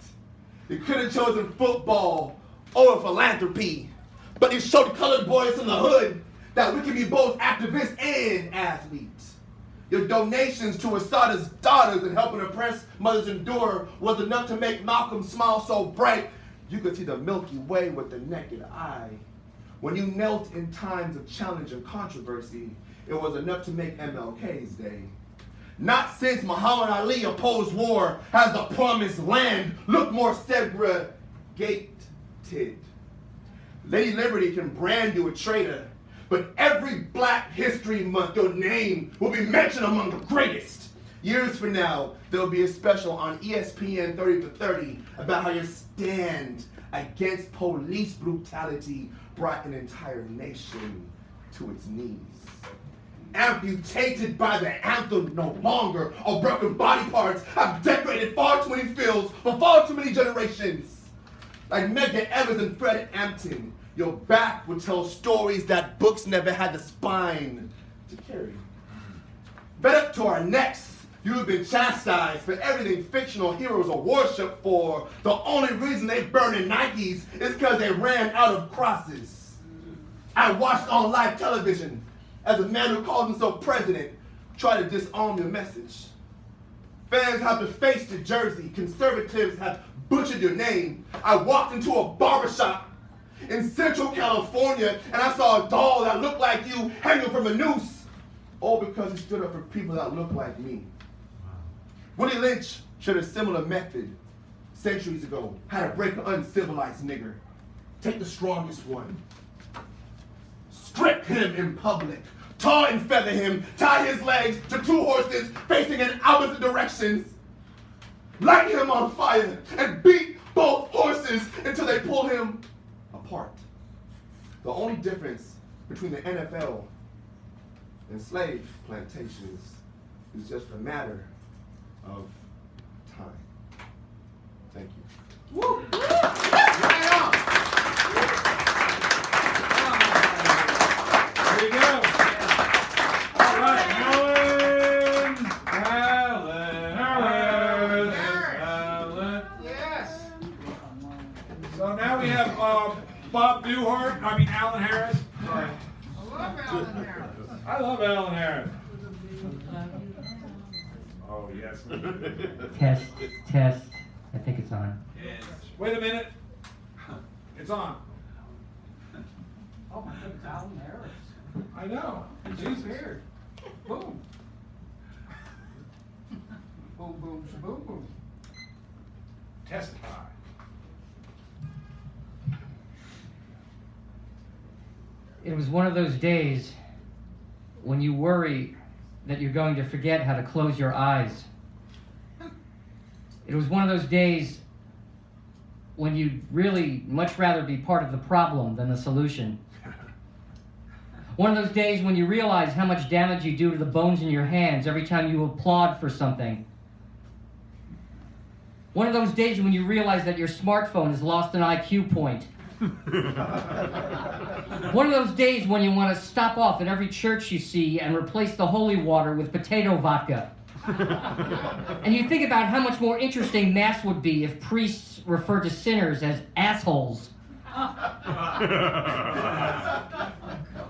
You could have chosen football over philanthropy, but you showed colored boys from the hood that we can be both activists and athletes. Your donations to Asada's daughters and helping oppressed mothers endure was enough to make Malcolm smile so bright you could see the Milky Way with the naked eye. When you knelt in times of challenge and controversy, it was enough to make MLK's day. Not since Muhammad Ali opposed war has the promised land looked more segregated. Lady Liberty can brand you a traitor, but every Black History Month, your name will be mentioned among the greatest. Years from now, there'll be a special on ESPN 30 for 30 about how your stand against police brutality brought an entire nation to its knees. Amputated by the anthem no longer, or broken body parts have decorated far too many fields for far too many generations. Like Medgar Evers and Fred Hampton, your back would tell stories that books never had the spine to carry. Fed up to our necks, you have been chastised for everything fictional heroes are worshipped for. The only reason they burn in Nikes is because they ran out of crosses. I watched on live television as a man who calls himself president try to disarm your message. Fans have defaced your jersey. Conservatives have butchered your name. I walked into a barbershop in Central California and I saw a doll that looked like you hanging from a noose. All because he stood up for people that look like me. Willie Lynch showed a similar method centuries ago, how to break an uncivilized nigger. Take the strongest one. Strip him in public. Tar and feather him. Tie his legs to two horses facing in opposite directions. Light him on fire and beat both horses until they pull him apart. The only difference between the NFL and slave plantations is just a matter of time. Thank you. Woo! There you go. All right, Alan. Yes. So now we have Bob Newhart. Alan Harris. Sorry. I love Alan Harris. I love Alan Harris. Oh, yes. Test. I think it's on. Wait a minute. It's on. Oh my goodness, Alan Harris. I know. Jesus. Weird. Boom. Boom, boom, shaboom, boom. Testify. It was one of those days when you worry that you're going to forget how to close your eyes. It was one of those days when you'd really much rather be part of the problem than the solution. One of those days when you realize how much damage you do to the bones in your hands every time you applaud for something. One of those days when you realize that your smartphone has lost an IQ point. One of those days when you want to stop off at every church you see and replace the holy water with potato vodka. And you think about how much more interesting Mass would be if priests referred to sinners as assholes.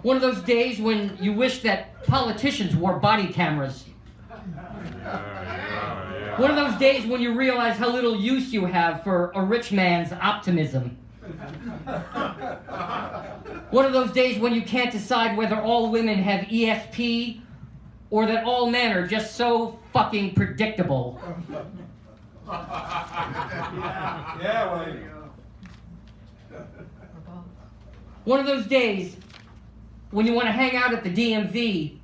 One of those days when you wish that politicians wore body cameras. One of those days when you realize how little use you have for a rich man's optimism. One of those days when you can't decide whether all women have ESP or that all men are just so fucking predictable. Yeah, well, One of those days when you want to hang out at the DMV,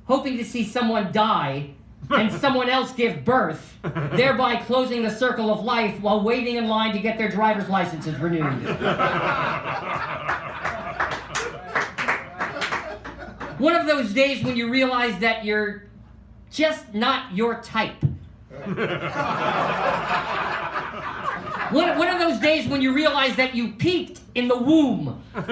hoping to see someone die and someone else give birth, thereby closing the circle of life while waiting in line to get their driver's licenses renewed. One of those days when you realize that you're just not your type. One of those days when you realize that you peaked in the womb. One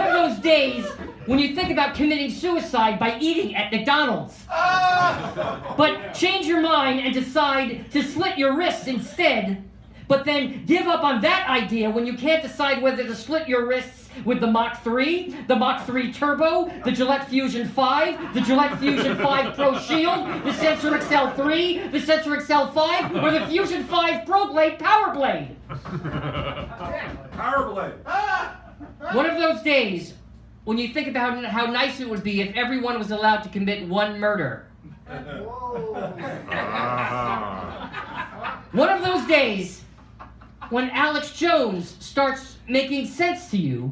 of those days when you think about committing suicide by eating at McDonald's. But change your mind and decide to slit your wrists instead, but then give up on that idea when you can't decide whether to slit your wrists with the Mach 3, the Mach 3 Turbo, the Gillette Fusion 5, the Gillette Fusion 5 Pro Shield, the Sensor XL3, the Sensor XL5, or the Fusion 5 Pro Blade Power Blade. Power Blade. One of those days when you think about how nice it would be if everyone was allowed to commit one murder. One of those days when Alex Jones starts making sense to you,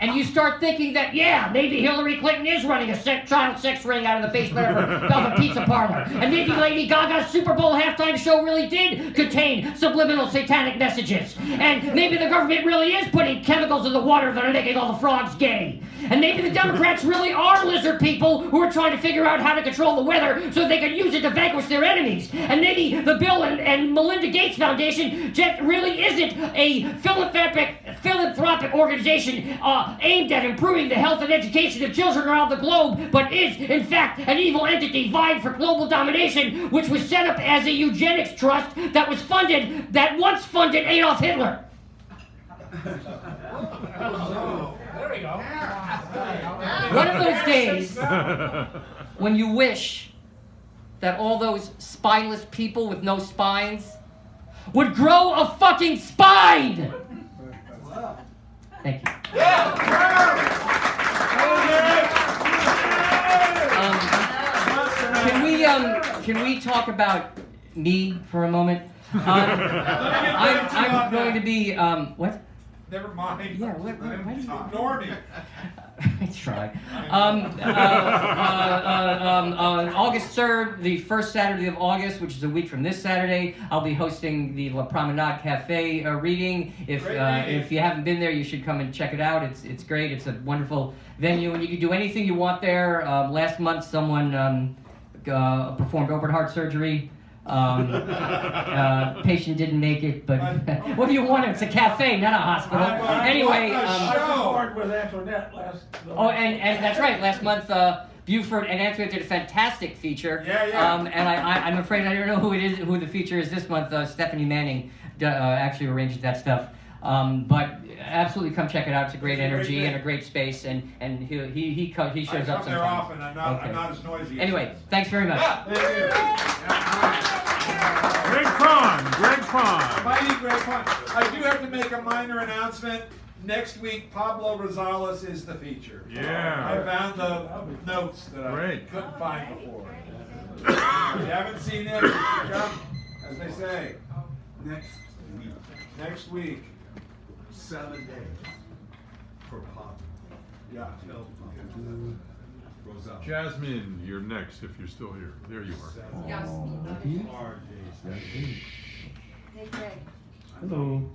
and you start thinking that, yeah, maybe Hillary Clinton is running a child sex ring out of the basement of a pizza parlor, and maybe Lady Gaga's Super Bowl halftime show really did contain subliminal satanic messages, and maybe the government really is putting chemicals in the water that are making all the frogs gay, and maybe the Democrats really are lizard people who are trying to figure out how to control the weather so they can use it to vanquish their enemies, and maybe the Bill and Melinda Gates Foundation really isn't a philanthropic organization aimed at improving the health and education of children around the globe, but is, in fact, an evil entity vying for global domination, which was set up as a eugenics trust that once funded Adolf Hitler. There we go. One of those days when you wish that all those spineless people with no spines would grow a fucking spine! Thank you. Can we talk about me for a moment? I'm going to be what? Never mind. Yeah, what do you ignore me? I try. On August 3rd, the first Saturday of August, which is a week from this Saturday, I'll be hosting the La Promenade Cafe reading. If you haven't been there, you should come and check it out. It's great. It's a wonderful venue, and you can do anything you want there. Last month, someone performed open heart surgery. Patient didn't make it, but what do you want? It's a cafe, not a hospital. Anyway, I performed with Antoinette last. and that's right. Last month, Buford and Antoinette did a fantastic feature. Yeah. And I'm afraid I don't know who it is, who the feature is this month. Stephanie Manning actually arranged that stuff. But absolutely come check it out. It's a great energy and a great space, and he shows up sometimes. I come there often. I'm not as noisy. Anyway, thanks very much. Greg Pond. Mighty Greg Pond. I do have to make a minor announcement. Next week, Pablo Rosales is the feature. Yeah. I found the notes that I couldn't find before. If you haven't seen him, you should come, as they say. Next week. 7 days for Pop. Yeah. Jasmine, you're next if you're still here. There you are. Hello.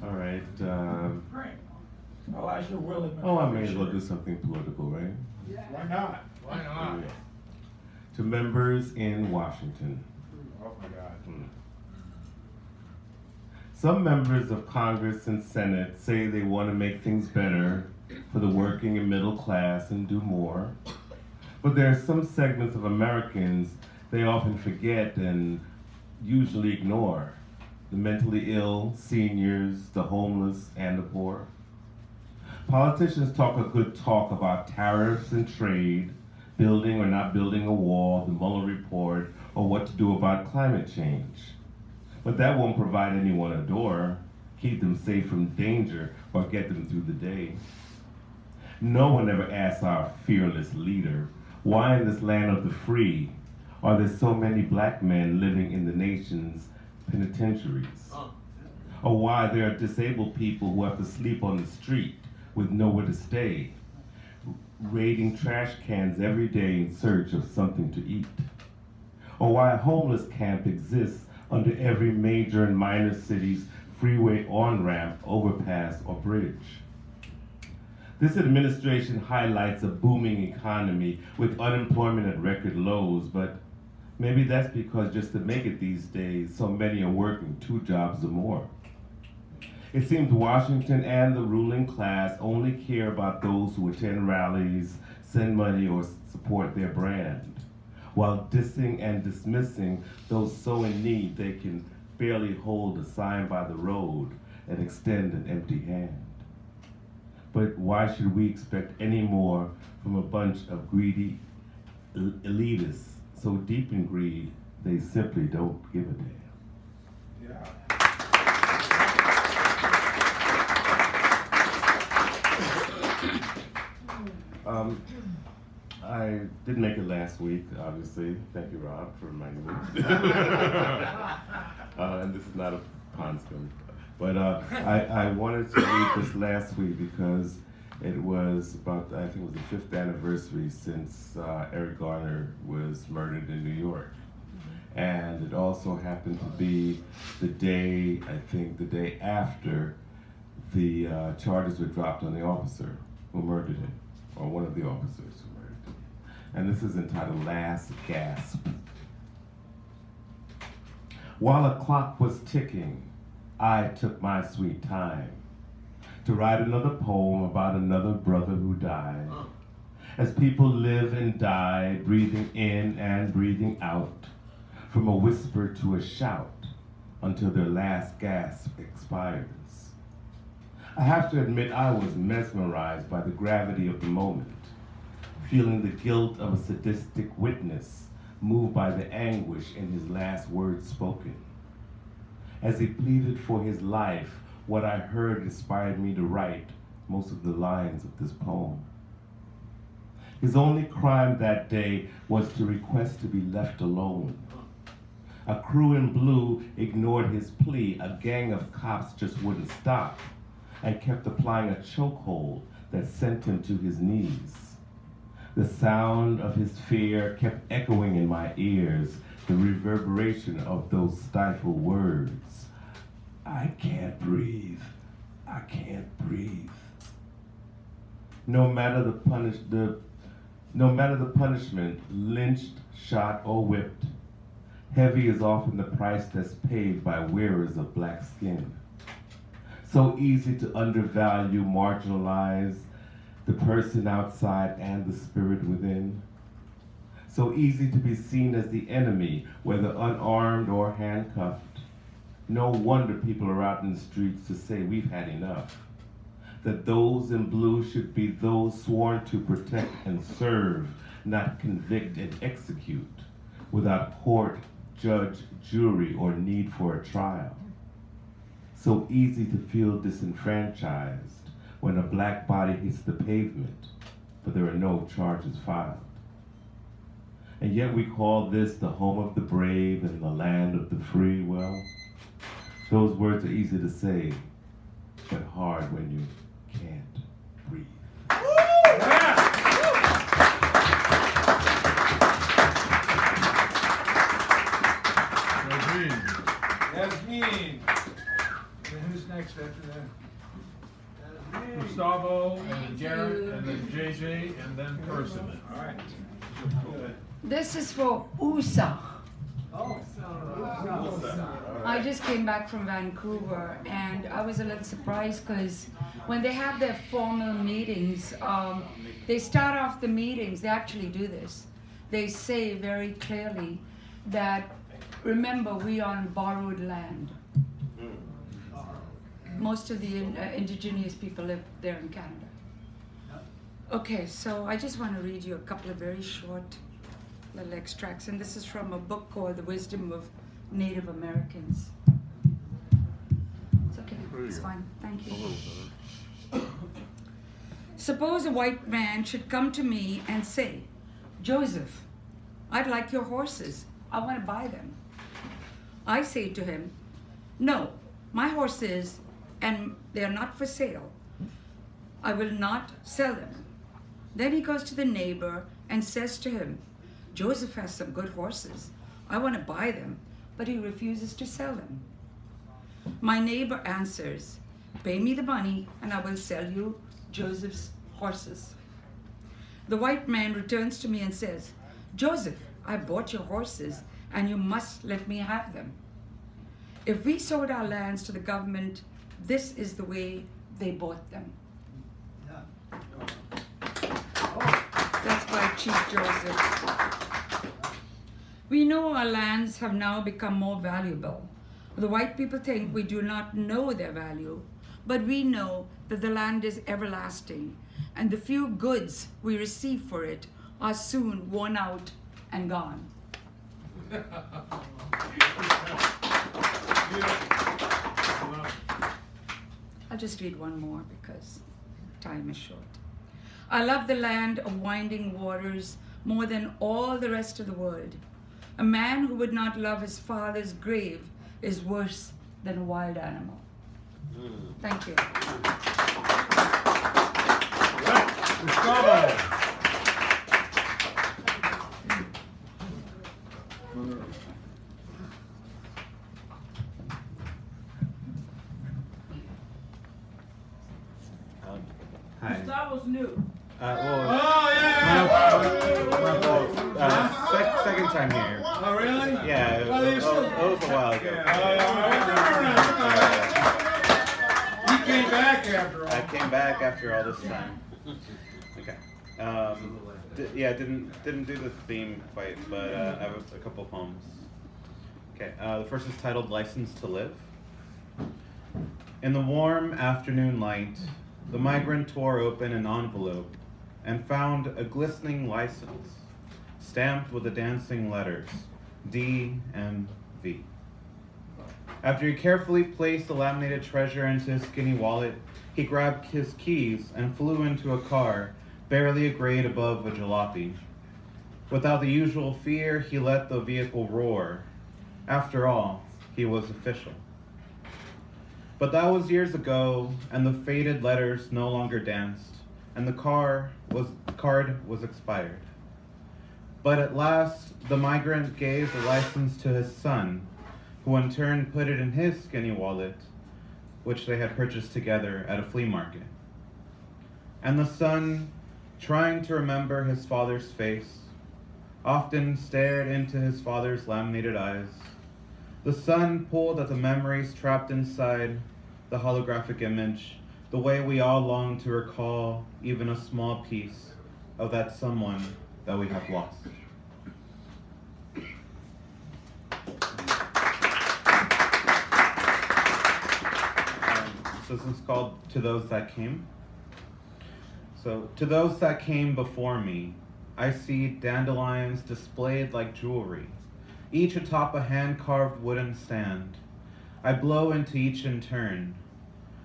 All right. Elijah Willie. Oh, I may as well do something political, right? Why not? Why not? To members in Washington. Oh my God. Some members of Congress and Senate say they want to make things better for the working and middle class and do more. But there are some segments of Americans they often forget and usually ignore. The mentally ill, seniors, the homeless, and the poor. Politicians talk a good talk about tariffs and trade, building or not building a wall, the Mueller report, or what to do about climate change. But that won't provide anyone a door, keep them safe from danger, or get them through the day. No one ever asks our fearless leader, why in this land of the free are there so many black men living in the nation's penitentiaries? Or why there are disabled people who have to sleep on the street with nowhere to stay, raiding trash cans every day in search of something to eat? Or why a homeless camp exists under every major and minor city's freeway on-ramp, overpass, or bridge. This administration highlights a booming economy with unemployment at record lows, but maybe that's because just to make it these days, so many are working 2 jobs or more. It seems Washington and the ruling class only care about those who attend rallies, send money, or support their brand, while dissing and dismissing those so in need they can barely hold a sign by the road and extend an empty hand. But why should we expect any more from a bunch of greedy elitists so deep in greed they simply don't give a damn? Yeah. Didn't make it last week, obviously. Thank you, Rob, for reminding me. And this is not a pond scum. But I wanted to read this last week because it was about, I think it was the 5th anniversary since Eric Garner was murdered in New York. And it also happened to be the day, I think, the day after the charges were dropped on the officer who murdered him, or one of the officers who murdered him. And this is entitled Last Gasp. While a clock was ticking, I took my sweet time to write another poem about another brother who died. As people live and die, breathing in and breathing out, from a whisper to a shout, until their last gasp expires. I have to admit I was mesmerized by the gravity of the moment, feeling the guilt of a sadistic witness, moved by the anguish in his last words spoken. As he pleaded for his life, what I heard inspired me to write most of the lines of this poem. His only crime that day was to request to be left alone. A crew in blue ignored his plea. A gang of cops just wouldn't stop and kept applying a chokehold that sent him to his knees. The sound of his fear kept echoing in my ears, the reverberation of those stifled words. I can't breathe. I can't breathe. No matter the punishment, lynched, shot, or whipped, heavy is often the price that's paid by wearers of black skin. So easy to undervalue, marginalize the person outside and the spirit within. So easy to be seen as the enemy, whether unarmed or handcuffed. No wonder people are out in the streets to say we've had enough. That those in blue should be those sworn to protect and serve, not convict and execute, without court, judge, jury, or need for a trial. So easy to feel disenfranchised when a black body hits the pavement, but there are no charges filed. And yet we call this the home of the brave and the land of the free. Well, those words are easy to say, but hard when you can't breathe. Yasmin. And who's next after that? Gustavo, and then Garrett, and then JJ, and then Person. All right. This is for USA. I just came back from Vancouver and I was a little surprised because when they have their formal meetings, they start off the meetings, they actually do this. They say very clearly that, remember, we are on borrowed land. Most of the indigenous people live there in Canada. Okay, so I just want to read you a couple of very short little extracts, and this is from a book called The Wisdom of Native Americans. It's okay, it's fine, thank you. Suppose a white man should come to me and say, Joseph, I'd like your horses. I want to buy them. I say to him, no, my horses, and they are not for sale. I will not sell them. Then he goes to the neighbor and says to him, Joseph has some good horses. I want to buy them, but he refuses to sell them. My neighbor answers, pay me the money and I will sell you Joseph's horses. The white man returns to me and says, Joseph, I bought your horses and you must let me have them. If we sold our lands to the government, this is the way they bought them. That's by Chief Joseph. We know our lands have now become more valuable. The white people think we do not know their value, but we know that the land is everlasting, and the few goods we receive for it are soon worn out and gone. I'll just read one more because time is short. I love the land of winding waters more than all the rest of the world. A man who would not love his father's grave is worse than a wild animal. Thank you. Gustavo. Hi. Gustavo's new. Second time here. Oh, really? Yeah, it was a while ago. You came back after all. I came back after all this time. Okay. Didn't do the theme quite, but I have a couple poems. Okay. The first is titled "License to Live." In the warm afternoon light, the migrant tore open an envelope and found a glistening license, stamped with the dancing letters, D and V. After he carefully placed the laminated treasure into his skinny wallet, he grabbed his keys and flew into a car barely a grade above a jalopy. Without the usual fear, he let the vehicle roar. After all, he was official. But that was years ago, and the faded letters no longer danced, and the card was expired. But at last, the migrant gave the license to his son, who in turn put it in his skinny wallet, which they had purchased together at a flea market. And the son, trying to remember his father's face, often stared into his father's laminated eyes. The son pulled at the memories trapped inside the holographic image, the way we all long to recall even a small piece of that someone that we have lost. So this is called "To Those That Came." So, to those that came before me, I see dandelions displayed like jewelry, each atop a hand-carved wooden stand. I blow into each in turn.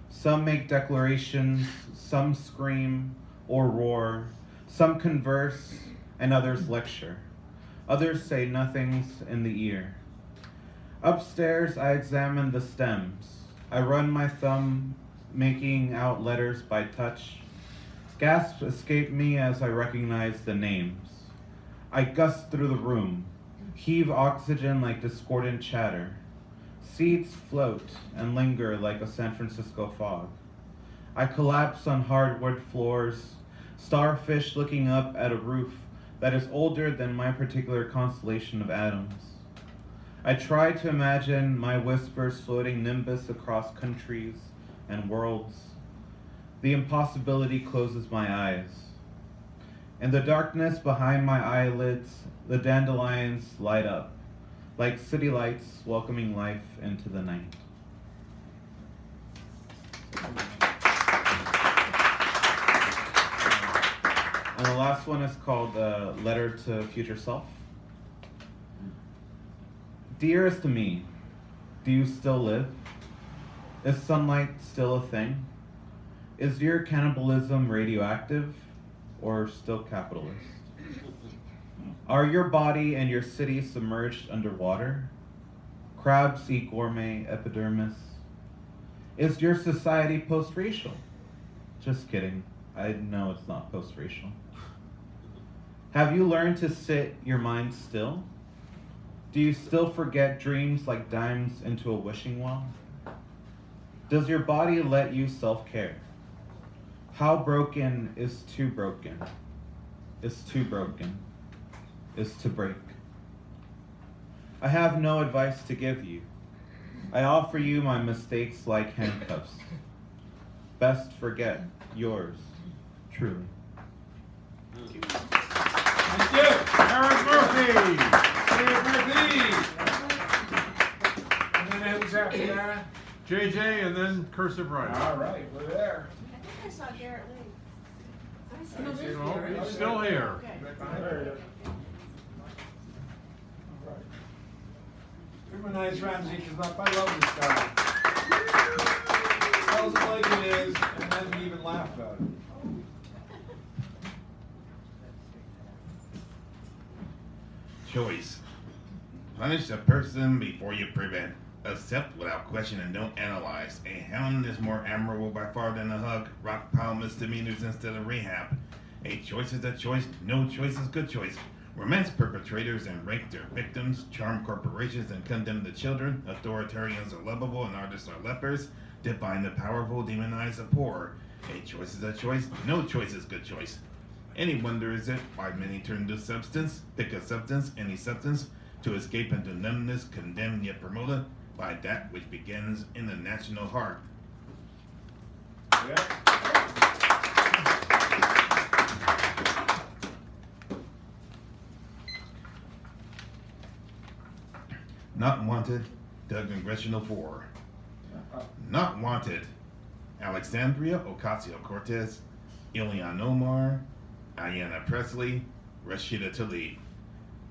Some make declarations, some scream or roar, some converse, and others lecture. Others say nothings in the ear. Upstairs, I examine the stems. I run my thumb, making out letters by touch. Gasps escape me as I recognize the names. I gust through the room, heave oxygen like discordant chatter. Seeds float and linger like a San Francisco fog. I collapse on hardwood floors, starfish looking up at a roof that is older than my particular constellation of atoms. I try to imagine my whispers floating nimbus across countries and worlds. The impossibility closes my eyes. In the darkness behind my eyelids, the dandelions light up, like city lights welcoming life into the night. And the last one is called Letter to Future Self. Dearest to me, do you still live? Is sunlight still a thing? Is your cannibalism radioactive or still capitalist? Are your body and your city submerged underwater? Crabs eat gourmet epidermis. Is your society post-racial? Just kidding. I know it's not post-racial. Have you learned to sit your mind still? Do you still forget dreams like dimes into a wishing well? Does your body let you self-care? How broken is too broken? Is too broken? Is to break? I have no advice to give you. I offer you my mistakes like handcuffs. Best forget yours, truly. Thank you. Aaron Murphy. Aaron Murphy. And then who's after that? JJ and then Cursive Writing. All right, we're there. I saw Garrett Lee. No, he's still here. Give him a nice round of applause. I love this guy. Tells it like it is, and then we even laugh about it. choice. Punish a person before you prevent. Accept without question and don't analyze. A hound is more admirable by far than a hug. Rock pile misdemeanors instead of rehab. A choice is a choice, no choice is good choice. Romance perpetrators and rape their victims. Charm corporations and condemn the children. Authoritarians are lovable and artists are lepers. Define the powerful, demonize the poor. A choice is a choice, no choice is good choice. Any wonder is it why many turn to substance, pick a substance, any substance, to escape into numbness, condemned yet promoted by that which begins in the national heart. Not wanted, the Congressional 4. Not wanted, Alexandria Ocasio-Cortez, Ilhan Omar, Ayanna Pressley, Rashida Tlaib.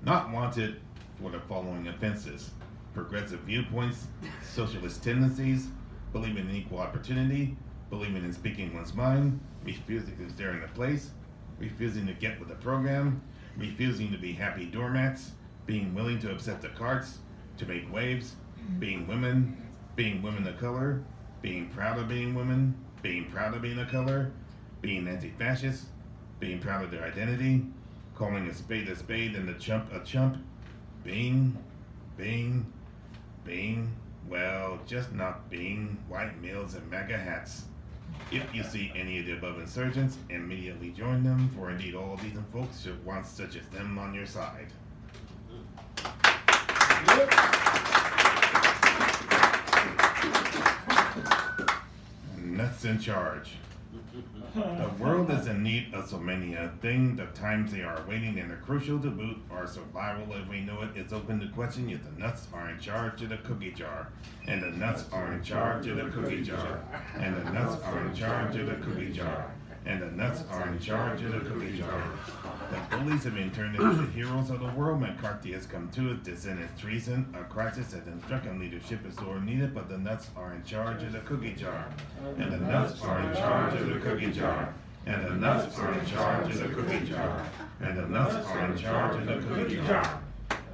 Not wanted for the following offenses: progressive viewpoints, socialist tendencies, believing in equal opportunity, believing in speaking one's mind, refusing to stare in the place, refusing to get with the program, refusing to be happy doormats, being willing to upset the carts, to make waves, being women of color, being proud of being women, being proud of being a color, being anti-fascist, being proud of their identity, calling a spade and a chump, being, well, just not being white males in MAGA hats. If you see any of the above insurgents, immediately join them, for indeed all decent folks should want such as them on your side. Nuts in charge. The world is in need of so many a thing. The times they are waiting and are crucial to boot. Our survival, as we know it, is open to question. Yet the nuts are in charge of the cookie jar. And the nuts are in charge of the cookie jar. And the nuts are in charge of the cookie jar. And the nuts are in charge of the cookie jar. The bullies have been turned into the heroes of the world. McCarthy has come to it. Dissent is treason. A crisis has been struck and leadership is sore needed. But the nuts are in charge of the cookie jar. And the nuts are in charge of the cookie jar. And the nuts are in charge of the cookie jar. And the nuts are in charge of the cookie jar.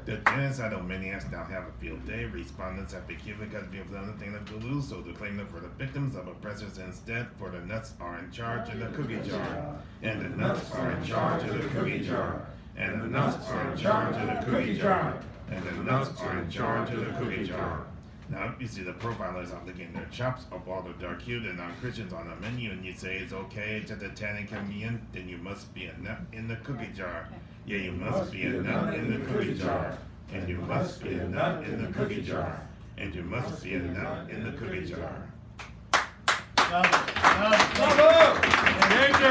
The genocidal maniacs now have a field day. Respondents have been given because we have done nothing left to lose, so to claim them for the victims of oppressors instead, for the nuts are in charge of the cookie jar. And the nuts are in charge of the cookie jar. And the nuts are in charge of the cookie jar. And the nuts are in charge of the cookie jar. Now, if you see the profilers out licking their chops of all the dark hued and non-Christians on the menu, and you say it's okay, just a tan and convenient, then you must be a nut in the cookie jar. Yeah, you must be a nut in the cookie jar. And you must be a nut in the cookie jar. And you must be a nut in the cookie jar. Bravo! JJ!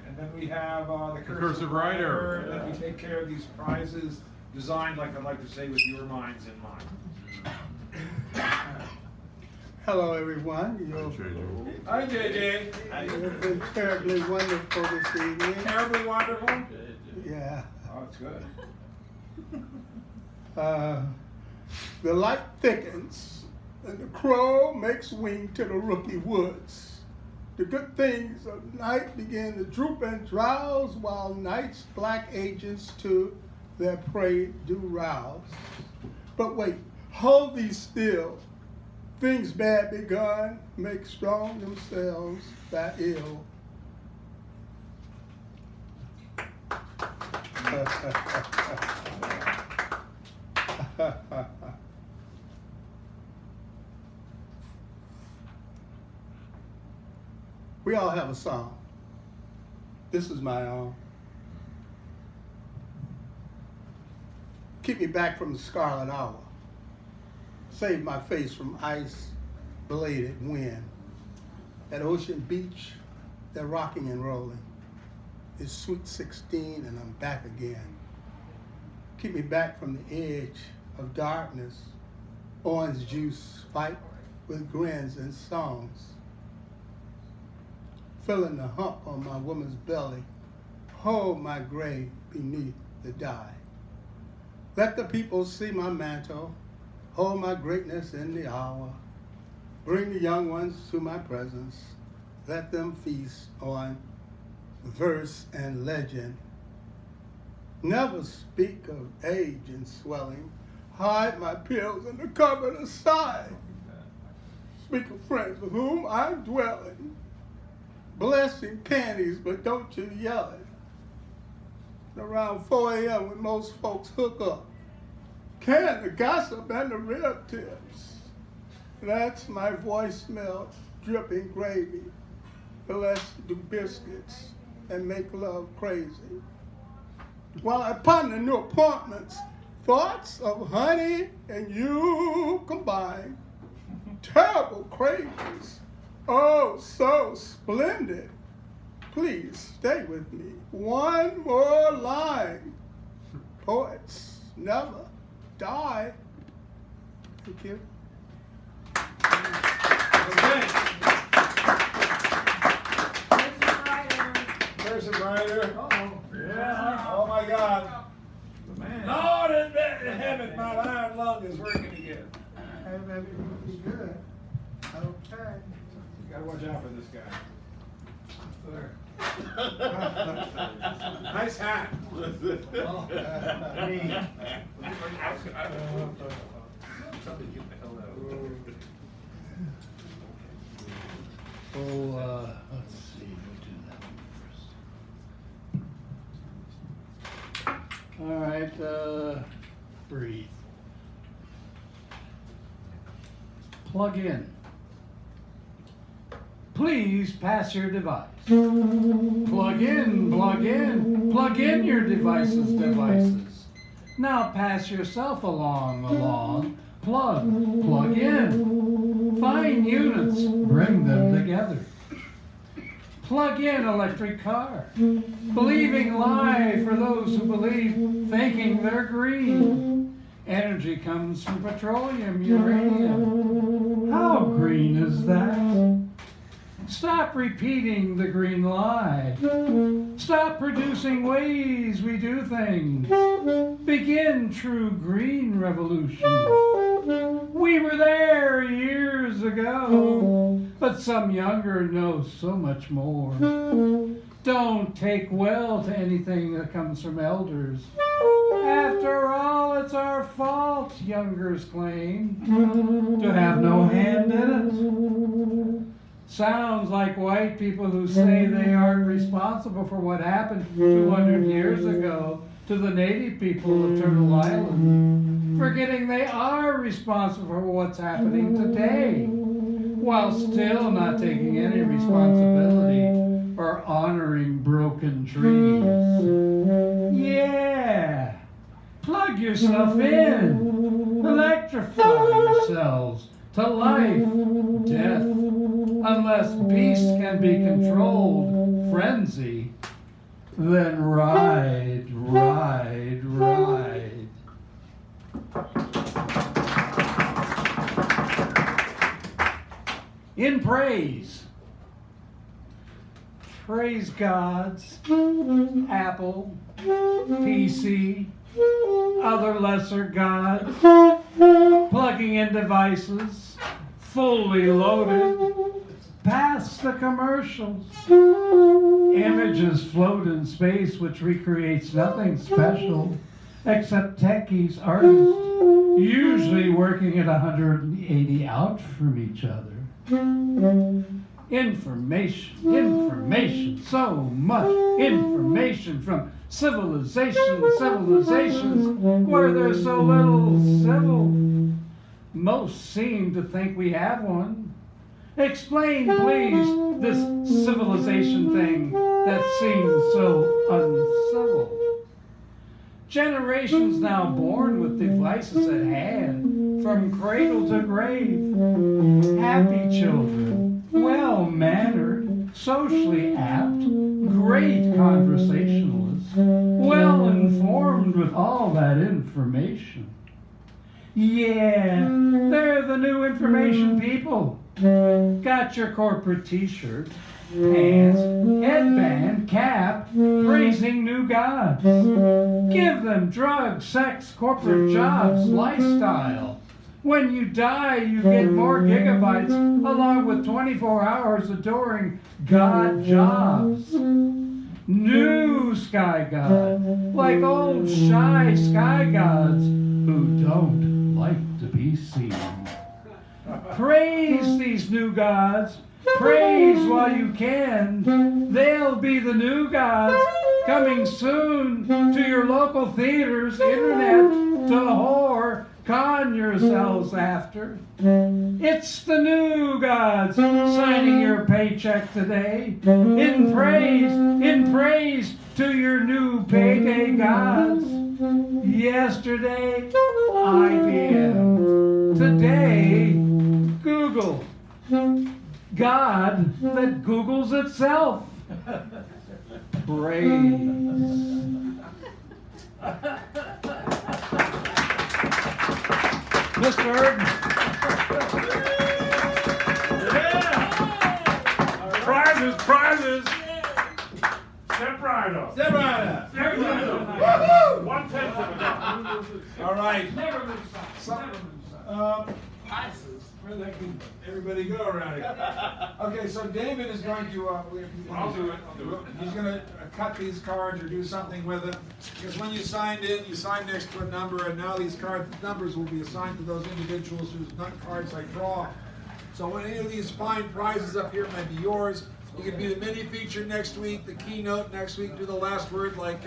And then we have the cursive writer. Then we take care of these prizes designed, like I like to say, with your minds in mind. Hello, everyone. Hi, JJ. You've been terribly wonderful this evening. Terribly wonderful? Yeah. Oh, it's good. The light thickens, and the crow makes wing to the rooky woods. The good things of night begin to droop and drowse, while night's black ages to their prey do rouse. But wait, hold thee still. Things bad begun make strong themselves by ill. We all have a song. This is my own. Keep me back from the scarlet hour. Save my face from ice-bladed wind. At Ocean Beach, they're rocking and rolling. It's sweet 16 and I'm back again. Keep me back from the edge of darkness. Orange juice spiked with grins and songs. Feeling the hump on my woman's belly. Hold my grave beneath the dye. Let the people see my mantle. Hold my greatness in the hour. Bring the young ones to my presence. Let them feast on verse and legend. Never speak of age and swelling. Hide my pills in the cupboard aside. Speak of friends with whom I'm dwelling. Blessing panties, but don't you yell it. Around 4 a.m. when most folks hook up. Can the gossip and the rib tips. That's my voicemail dripping gravy. Let's do biscuits and make love crazy. While I ponder new appointments, thoughts of honey and you combine. Terrible cravings, oh so splendid. Please stay with me, one more line. Poets never die. Thank you. Cursive writer. Yeah. Oh my God. The man. Lord in heaven, my iron lung is working again. Hey, baby, be good. Okay. You gotta watch out for this guy. There. Nice hat. Let's see, we'll do that one first. All right, breathe. Plug in. Please pass your device. Plug in, plug in, plug in your devices. Now pass yourself along. Plug in. Find units, bring them together. Plug in electric car. Believing lie for those who believe, thinking they're green. Energy comes from petroleum, uranium. How green is that? Stop repeating the green lie. Stop producing ways we do things. Begin true green revolution. We were there years ago, but some younger know so much more. Don't take well to anything that comes from elders. After all, it's our fault, youngers claim, to have no hand in it. Sounds like white people who say they aren't responsible for what happened 200 years ago to the native people of Turtle Island, forgetting they are responsible for what's happening today, while still not taking any responsibility or honoring broken trees. Yeah, plug yourself in, electrify yourselves to life, death, unless beast can be controlled, frenzy, then ride. In praise gods, Apple, PC, other lesser gods, plugging in devices, fully loaded, past the commercials. Images float in space which recreates nothing special except techies, artists, usually working at 180 out from each other. Information, so much information from civilizations where there's so little civil. Most seem to think we have one. Explain, please, this civilization thing that seems so uncivil. Generations now born with devices at hand, from cradle to grave. Happy children, well-mannered, socially apt, great conversationalists, well-informed with all that information. Yeah, they're the new information people. Got your corporate t-shirt, pants, headband, cap, praising new gods. Give them drugs, sex, corporate jobs, lifestyle. When you die, you get more gigabytes along with 24 hours adoring God jobs. New sky god, like old shy sky gods who don't like to be seen. Praise these new gods, praise while you can. They'll be the new gods coming soon to your local theaters, internet, to whore, con yourselves after. It's the new gods signing your paycheck today. In praise to your new payday gods. Yesterday, IBM. Today, Google. God that Googles itself. Praise. Mr. Erden. Yeah! Prizes! Step right up. Step right up. Step right up. Woohoo! 1/10 of a dollar. All right. Never lose sight. Prices. Where the heck did everybody go around here? Okay, so David is going to. I'll do it. He's going to cut these cards or do something with them. Because when you signed in, you signed next to a number, and now these numbers will be assigned to those individuals whose cards I draw. So when any of these fine prizes up here may be yours, you can be the mini feature next week, the keynote next week, do the last word like.